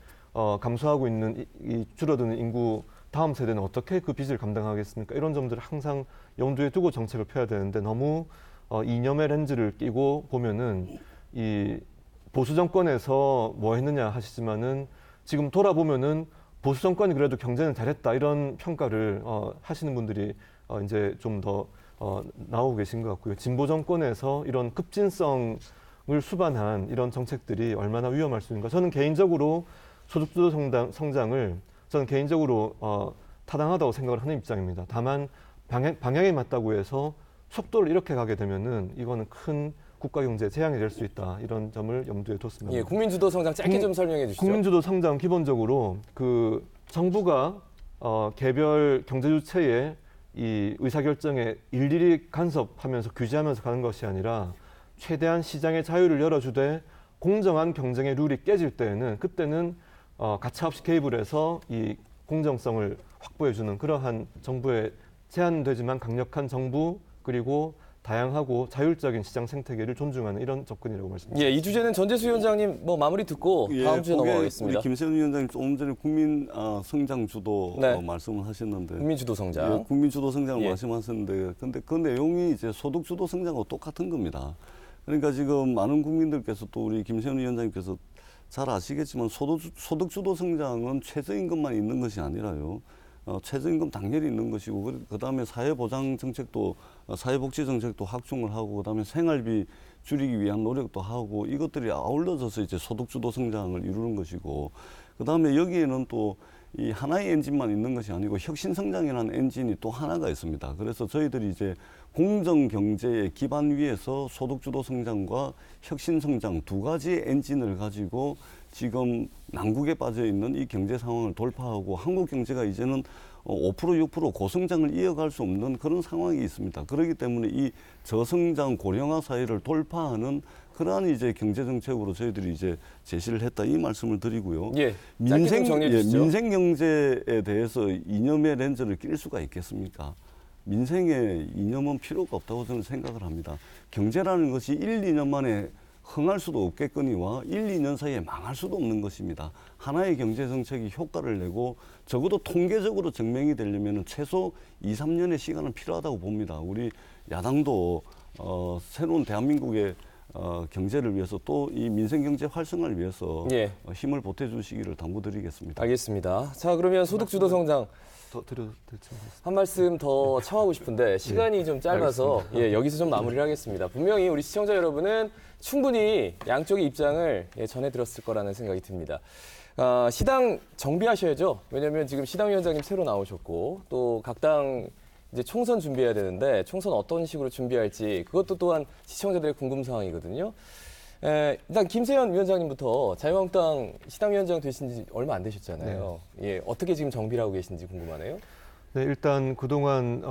감소하고 있는 이 줄어드는 인구 다음 세대는 어떻게 그 빚을 감당하겠습니까? 이런 점들을 항상 염두에 두고 정책을 펴야 되는데 너무 이념의 렌즈를 끼고 보면은 이 보수 정권에서 뭐 했느냐 하시지만은 지금 돌아보면은 보수 정권이 그래도 경제는 잘했다 이런 평가를 하시는 분들이 이제 좀 더 나오고 계신 것 같고요. 진보 정권에서 이런 급진성을 수반한 이런 정책들이 얼마나 위험할 수 있는가. 저는 개인적으로 소득주도 성장을 저는 개인적으로 타당하다고 생각을 하는 입장입니다. 다만 방향이 맞다고 해서 속도를 이렇게 가게 되면은 이거는 큰 국가 경제에 재앙이 될 수 있다. 이런 점을 염두에 뒀습니다. 예, 국민 주도 성장 짧게 좀 설명해 주시죠. 국민주도 성장 기본적으로 그 정부가 개별 경제 주체의 이 의사결정에 일일이 간섭하면서 규제하면서 가는 것이 아니라 최대한 시장의 자유를 열어주되 공정한 경쟁의 룰이 깨질 때에는 그때는 가차없이 개입을 해서 이 공정성을 확보해주는 그러한 정부의 제한되지만 강력한 정부 그리고 다양하고 자율적인 시장 생태계를 존중하는 이런 접근이라고 말씀드립니다. 예, 이 주제는 전재수 위원장님 뭐 마무리 듣고 다음 주에 그게 넘어가겠습니다. 우리 김세현 위원장님 조금 전에 국민 성장 주도 네. 말씀을 하셨는데 국민 주도 성장. 예, 국민 주도 성장을 예. 말씀하셨는데 근데 그 내용이 이제 소득 주도 성장하고 똑같은 겁니다. 그러니까 지금 많은 국민들께서 또 우리 김세현 위원장님께서 잘 아시겠지만 소득 주도 성장은 최저임금만 있는 것이 아니라요. 최저임금 당연히 있는 것이고 그다음에 사회보장 정책도 사회복지 정책도 확충을 하고 그다음에 생활비 줄이기 위한 노력도 하고 이것들이 아울러져서 이제 소득주도 성장을 이루는 것이고 그다음에 여기에는 또 이 하나의 엔진만 있는 것이 아니고 혁신성장이라는 엔진이 또 하나가 있습니다. 그래서 저희들이 이제 공정경제의 기반 위에서 소득주도 성장과 혁신성장 두 가지 엔진을 가지고 지금 난국에 빠져 있는 이 경제 상황을 돌파하고 한국 경제가 이제는 5% 6% 고성장을 이어갈 수 없는 그런 상황이 있습니다. 그렇기 때문에 이 저성장 고령화 사회를 돌파하는 그러한 이제 경제 정책으로 저희들이 이제 제시를 했다 이 말씀을 드리고요. 예, 짧게 좀 정리해 주시죠. 민생 경제에 대해서 이념의 렌즈를 낄 수가 있겠습니까? 민생의 이념은 필요가 없다고 저는 생각을 합니다. 경제라는 것이 1, 2년 만에 흥할 수도 없겠거니와 1, 2년 사이에 망할 수도 없는 것입니다. 하나의 경제 정책이 효과를 내고 적어도 통계적으로 증명이 되려면 최소 2, 3년의 시간은 필요하다고 봅니다. 우리 야당도 새로운 대한민국의 경제를 위해서 또 이 민생 경제 활성화를 위해서 예. 힘을 보태주시기를 당부드리겠습니다. 알겠습니다. 자, 그러면 소득 주도 성장 더 드려도 될지 모르겠습니다. 한 말씀 더 청하고 싶은데 시간이 좀 짧아서 여기서 좀 마무리를 하겠습니다. 분명히 우리 시청자 여러분은 충분히 양쪽의 입장을 전해 들었을 거라는 생각이 듭니다. 시당 정비하셔야죠. 왜냐하면 지금 시당위원장님 새로 나오셨고 또 각 당 이제 총선 준비해야 되는데 총선 어떤 식으로 준비할지 그것도 또한 시청자들의 궁금 사항이거든요. 일단 김세현 위원장님부터 자유한국당 시당위원장 되신 지 얼마 안 되셨잖아요. 예, 어떻게 지금 정비를 하고 계신지 궁금하네요. 네, 일단 그동안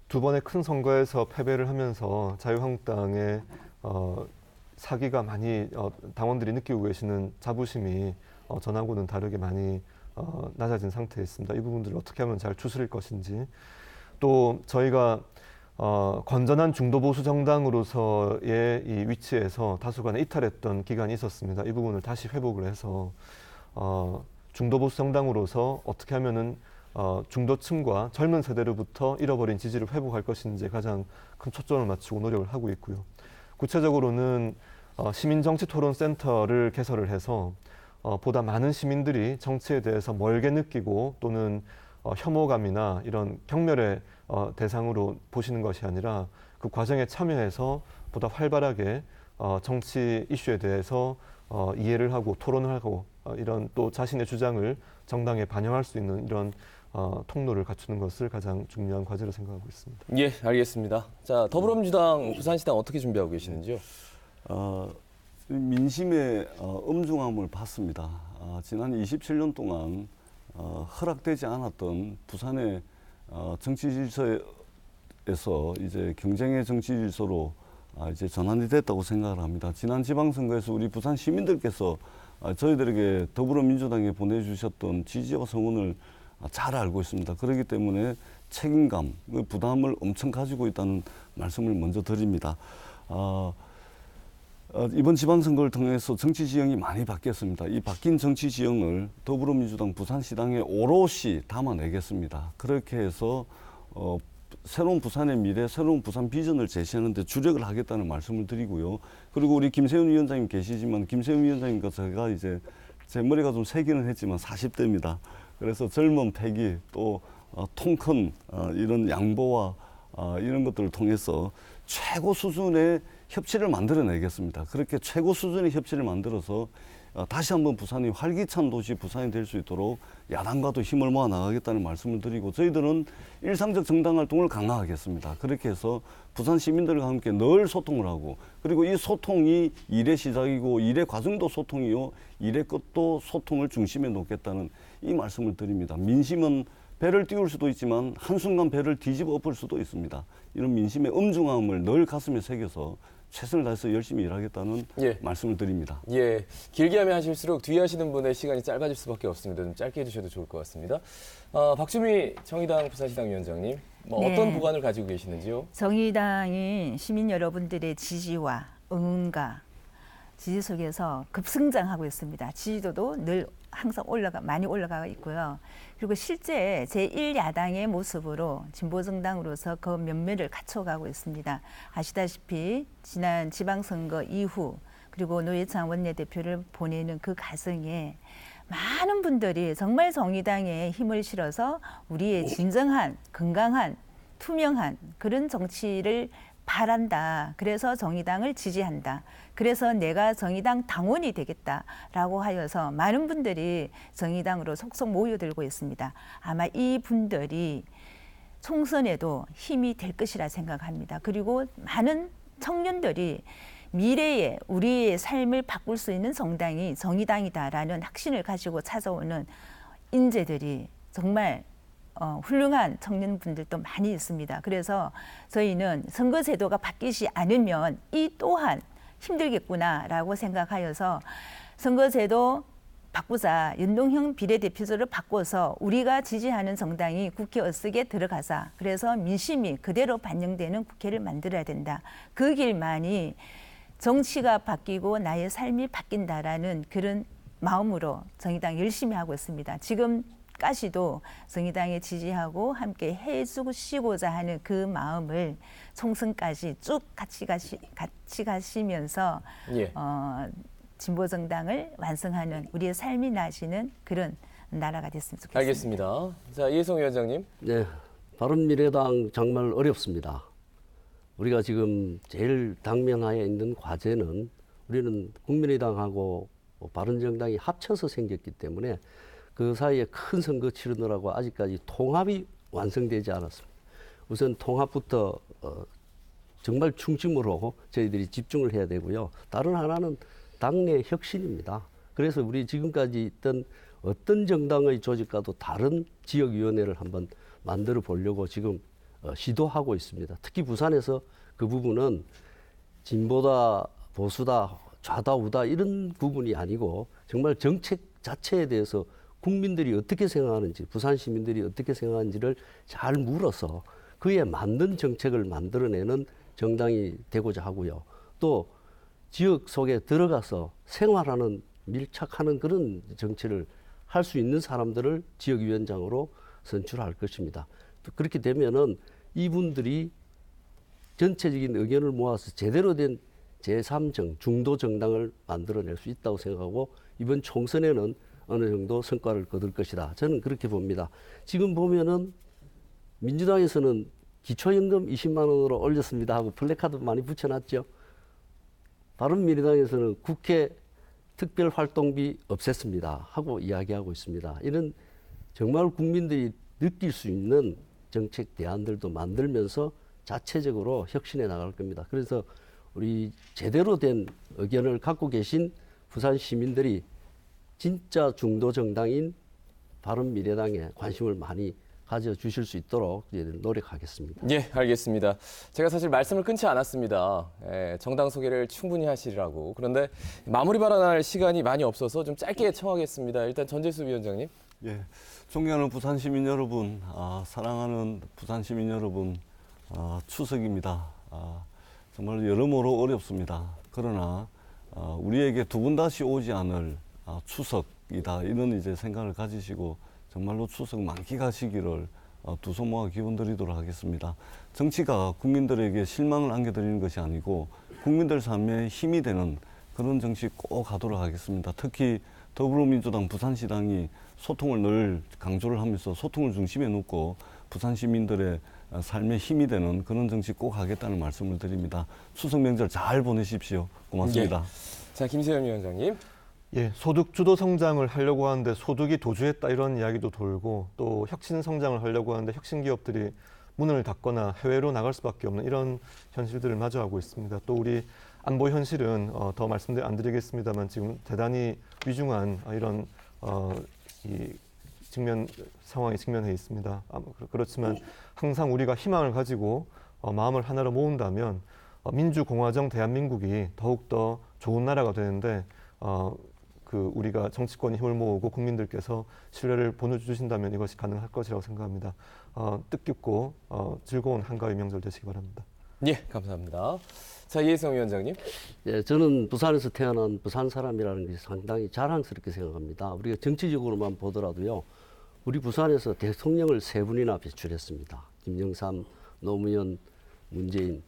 두 번의 큰 선거에서 패배를 하면서 자유한국당의 사기가 많이 당원들이 느끼고 계시는 자부심이 전하고는 다르게 많이 낮아진 상태에 있습니다. 이 부분들을 어떻게 하면 잘 추스릴 것인지 또 저희가 건전한 중도 보수 정당으로서의 이 위치에서 다소간에 이탈했던 기간이 있었습니다. 이 부분을 다시 회복을 해서 중도 보수 정당으로서 어떻게 하면은 중도층과 젊은 세대로부터 잃어버린 지지를 회복할 것인지 가장 큰 초점을 맞추고 노력을 하고 있고요. 구체적으로는 시민정치토론센터를 개설을 해서 보다 많은 시민들이 정치에 대해서 멀게 느끼고 또는 혐오감이나 이런 경멸의 대상으로 보시는 것이 아니라 그 과정에 참여해서 보다 활발하게 정치 이슈에 대해서 이해를 하고 토론을 하고 이런 또 자신의 주장을 정당에 반영할 수 있는 이런 통로를 갖추는 것을 가장 중요한 과제로 생각하고 있습니다. 예, 알겠습니다. 자, 더불어민주당 부산시당 어떻게 준비하고 계시는지요? 민심의 엄중함을 봤습니다. 지난 27년 동안 허락되지 않았던 부산의 정치 질서에서 이제 경쟁의 정치 질서로 이제 전환이 됐다고 생각을 합니다. 지난 지방선거에서 우리 부산 시민들께서 저희들에게 더불어민주당에 보내주셨던 지지와 성원을 잘 알고 있습니다. 그렇기 때문에 책임감, 부담을 엄청 가지고 있다는 말씀을 먼저 드립니다. 이번 지방선거를 통해서 정치 지형이 많이 바뀌었습니다. 이 바뀐 정치 지형을 더불어민주당 부산시당에 오롯이 담아내겠습니다. 그렇게 해서 새로운 부산의 미래, 새로운 부산 비전을 제시하는 데 주력을 하겠다는 말씀을 드리고요. 그리고 우리 김세훈 위원장님 계시지만 김세훈 위원장님과 제가 이제 제 머리가 좀 세기는 했지만 40대입니다. 그래서 젊은 패기 또 통 큰 이런 양보와 이런 것들을 통해서 최고 수준의 협치를 만들어내겠습니다. 그렇게 최고 수준의 협치를 만들어서 다시 한번 부산이 활기찬 도시 부산이 될 수 있도록 야당과도 힘을 모아 나가겠다는 말씀을 드리고 저희들은 일상적 정당 활동을 강화하겠습니다. 그렇게 해서 부산 시민들과 함께 늘 소통을 하고 그리고 이 소통이 일의 시작이고 일의 과정도 소통이요 일의 끝도 소통을 중심에 놓겠다는 이 말씀을 드립니다. 민심은 배를 띄울 수도 있지만 한순간 배를 뒤집어 엎을 수도 있습니다. 이런 민심의 엄중함을 늘 가슴에 새겨서 최선을 다해서 열심히 일하겠다는 말씀을 드립니다. 예, 길게 하면 하실수록 뒤에 하시는 분의 시간이 짧아질 수밖에 없습니다. 좀 짧게 해주셔도 좋을 것 같습니다. 박주미 정의당 부산시당 위원장님, 어떤 보관을 가지고 계시는지요? 정의당이 시민 여러분들의 지지와 응원과 지지 속에서 급성장하고 있습니다. 지지도도 늘 항상 많이 올라가 있고요. 그리고 실제 제1야당의 모습으로 진보정당으로서 그 면면을 갖춰가고 있습니다. 아시다시피 지난 지방선거 이후 그리고 노회찬 원내대표를 보내는 그 과정에 많은 분들이 정말 정의당에 힘을 실어서 우리의 진정한, 건강한, 투명한 그런 정치를 바란다. 그래서 정의당을 지지한다. 그래서 내가 정의당 당원이 되겠다라고 하여서 많은 분들이 정의당으로 속속 모여들고 있습니다. 아마 이 분들이 총선에도 힘이 될 것이라 생각합니다. 그리고 많은 청년들이 미래에 우리의 삶을 바꿀 수 있는 정당이 정의당이다라는 확신을 가지고 찾아오는 인재들이 정말 훌륭한 청년분들도 많이 있습니다. 그래서 저희는 선거제도가 바뀌지 않으면 이 또한 힘들겠구나라고 생각하여서 선거제도 바꾸자, 연동형 비례대표제를 바꿔서 우리가 지지하는 정당이 국회 어쓰게 들어가자. 그래서 민심이 그대로 반영되는 국회를 만들어야 된다. 그 길만이 정치가 바뀌고 나의 삶이 바뀐다라는 그런 마음으로 정의당 열심히 하고 있습니다. 지금까지도 정의당에 지지하고 함께 해주시고자 하는 그 마음을 총선까지 쭉 같이 가시면서 진보정당을 완성하는 우리의 삶이 나시는 그런 나라가 됐으면 좋겠습니다. 알겠습니다. 자, 이해성 위원장님. 네, 바른미래당 정말 어렵습니다. 우리가 지금 제일 당면하에 있는 과제는 우리는 국민의당하고 바른정당이 합쳐서 생겼기 때문에 그 사이에 큰 선거 치르느라고 아직까지 통합이 완성되지 않았습니다. 우선 통합부터 정말 중심으로 저희들이 집중을 해야 되고요. 다른 하나는 당내 혁신입니다. 그래서 우리 지금까지 있던 어떤 정당의 조직과도 다른 지역위원회를 한번 만들어 보려고 지금 시도하고 있습니다. 특히 부산에서 그 부분은 진보다 보수다 좌다 우다 이런 부분이 아니고 정말 정책 자체에 대해서 국민들이 어떻게 생각하는지 부산 시민들이 어떻게 생각하는지를 잘 물어서 그에 맞는 정책을 만들어내는 정당이 되고자 하고요. 또 지역 속에 들어가서 생활하는 밀착하는 그런 정치를 할 수 있는 사람들을 지역위원장으로 선출할 것입니다. 또 그렇게 되면은 이분들이 전체적인 의견을 모아서 제대로 된 제3정, 중도 정당을 만들어낼 수 있다고 생각하고 이번 총선에는 어느 정도 성과를 거둘 것이다. 저는 그렇게 봅니다. 지금 보면은 민주당에서는 기초연금 20만 원으로 올렸습니다 하고 플래카드 많이 붙여놨죠. 바른미래당에서는 국회 특별활동비 없앴습니다 하고 이야기하고 있습니다. 이런 정말 국민들이 느낄 수 있는 정책 대안들도 만들면서 자체적으로 혁신해 나갈 겁니다. 그래서 우리 제대로 된 의견을 갖고 계신 부산 시민들이 진짜 중도 정당인 바른미래당에 관심을 많이 가져주실 수 있도록 노력하겠습니다. 예, 알겠습니다. 제가 사실 말씀을 끊지 않았습니다. 정당 소개를 충분히 하시라고. 그런데 마무리 발언할 시간이 많이 없어서 좀 짧게 청하겠습니다. 일단 전재수 위원장님. 예, 존경하는 부산 시민 여러분, 사랑하는 부산 시민 여러분, 추석입니다. 정말 여러모로 어렵습니다. 그러나 우리에게 두 번 다시 오지 않을 추석이다 이런 이제 생각을 가지시고 정말로 추석 만끽하시기를 두 손 모아 기원드리도록 하겠습니다. 정치가 국민들에게 실망을 안겨드리는 것이 아니고 국민들 삶에 힘이 되는 그런 정치 꼭 하도록 하겠습니다. 특히 더불어민주당 부산시당이 소통을 늘 강조를 하면서 소통을 중심에 놓고 부산 시민들의 삶에 힘이 되는 그런 정치 꼭 하겠다는 말씀을 드립니다. 추석 명절 잘 보내십시오. 고맙습니다. 예. 자, 김세현 위원장님. 예, 소득 주도 성장을 하려고 하는데 소득이 도주했다 이런 이야기도 돌고 또 혁신 성장을 하려고 하는데 혁신 기업들이 문을 닫거나 해외로 나갈 수밖에 없는 이런 현실들을 마주하고 있습니다. 또 우리 안보 현실은 더 말씀 안 드리겠습니다만 지금 대단히 위중한 이런 이 상황에 직면해 있습니다. 그렇지만 항상 우리가 희망을 가지고 마음을 하나로 모은다면 민주공화정 대한민국이 더욱더 좋은 나라가 되는데 우리가 정치권이 힘을 모으고 국민들께서 신뢰를 보내주신다면 이것이 가능할 것이라고 생각합니다. 뜻깊고 즐거운 한가위 명절 되시기 바랍니다. 예, 감사합니다. 자, 이해성 위원장님. 예, 저는 부산에서 태어난 부산 사람이라는 것이 상당히 자랑스럽게 생각합니다. 우리가 정치적으로만 보더라도요. 우리 부산에서 대통령을 3분이나 배출했습니다. 김영삼, 노무현, 문재인,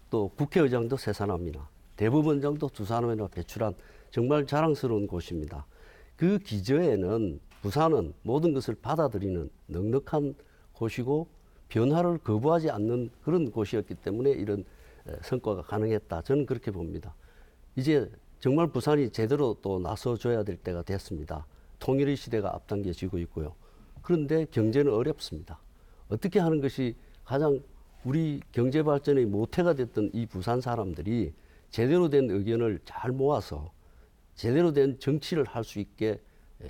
또 국회의장도 3사람이나 대법원장도 2사람이나 배출한 정말 자랑스러운 곳입니다. 그 기저에는 부산은 모든 것을 받아들이는 넉넉한 곳이고 변화를 거부하지 않는 그런 곳이었기 때문에 이런 성과가 가능했다. 저는 그렇게 봅니다. 이제 정말 부산이 제대로 또 나서줘야 될 때가 됐습니다. 통일의 시대가 앞당겨지고 있고요. 그런데 경제는 어렵습니다. 어떻게 하는 것이 가장 우리 경제 발전의 모태가 됐던 이 부산 사람들이 제대로 된 의견을 잘 모아서 제대로 된 정치를 할 수 있게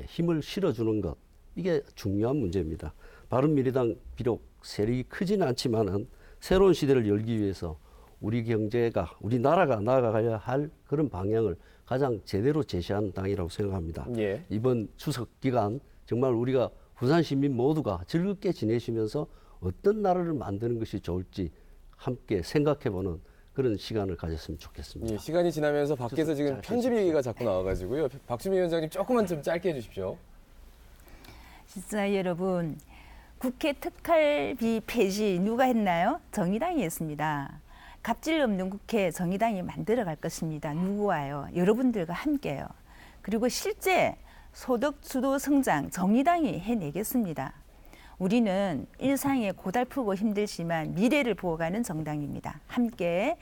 힘을 실어주는 것, 이게 중요한 문제입니다. 바른미래당 비록 세력이 크지는 않지만은 새로운 시대를 열기 위해서 우리 경제가, 우리 나라가 나아가야 할 그런 방향을 가장 제대로 제시하는 당이라고 생각합니다. 예. 이번 추석 기간 정말 우리가 부산 시민 모두가 즐겁게 지내시면서 어떤 나라를 만드는 것이 좋을지 함께 생각해보는 그런 시간을 가졌으면 좋겠습니다. 예, 시간이 지나면서 밖에서 지금 짧게 편집 얘기가 자꾸 나와가지고요. 박주민 위원장님 조금만 좀 짧게 해주십시오. 진짜 여러분, 국회 특활비 폐지 누가 했나요? 정의당이 했습니다. 갑질 없는 국회 정의당이 만들어갈 것입니다. 누구와요? 여러분들과 함께요. 그리고 실제 소득 주도 성장 정의당이 해내겠습니다. 우리는 일상에 고달프고 힘들지만 미래를 보고 가는 정당입니다. 함께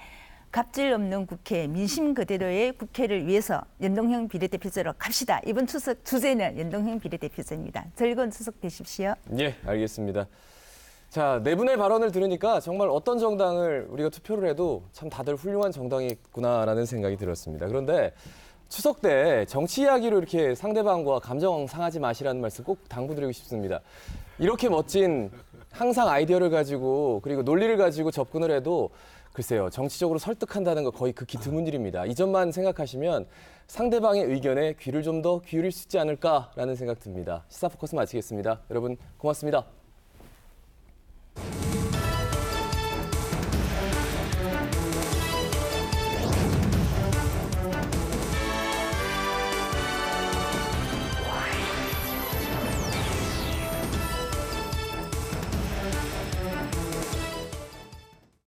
갑질 없는 국회, 민심 그대로의 국회를 위해서 연동형 비례대표제로 갑시다. 이번 추석 주제는 연동형 비례대표제입니다. 즐거운 추석 되십시오. 예, 알겠습니다. 자, 네 분의 발언을 들으니까 정말 어떤 정당을 우리가 투표를 해도 참 다들 훌륭한 정당이구나라는 생각이 들었습니다. 그런데 추석 때 정치 이야기로 이렇게 상대방과 감정 상하지 마시라는 말씀 꼭 당부드리고 싶습니다. 이렇게 멋진 항상 아이디어를 가지고 그리고 논리를 가지고 접근을 해도 글쎄요, 정치적으로 설득한다는 거 거의 극히 드문 일입니다. 이 점만 생각하시면 상대방의 의견에 귀를 좀 더 기울일 수 있지 않을까라는 생각 듭니다. 시사포커스 마치겠습니다. 여러분 고맙습니다.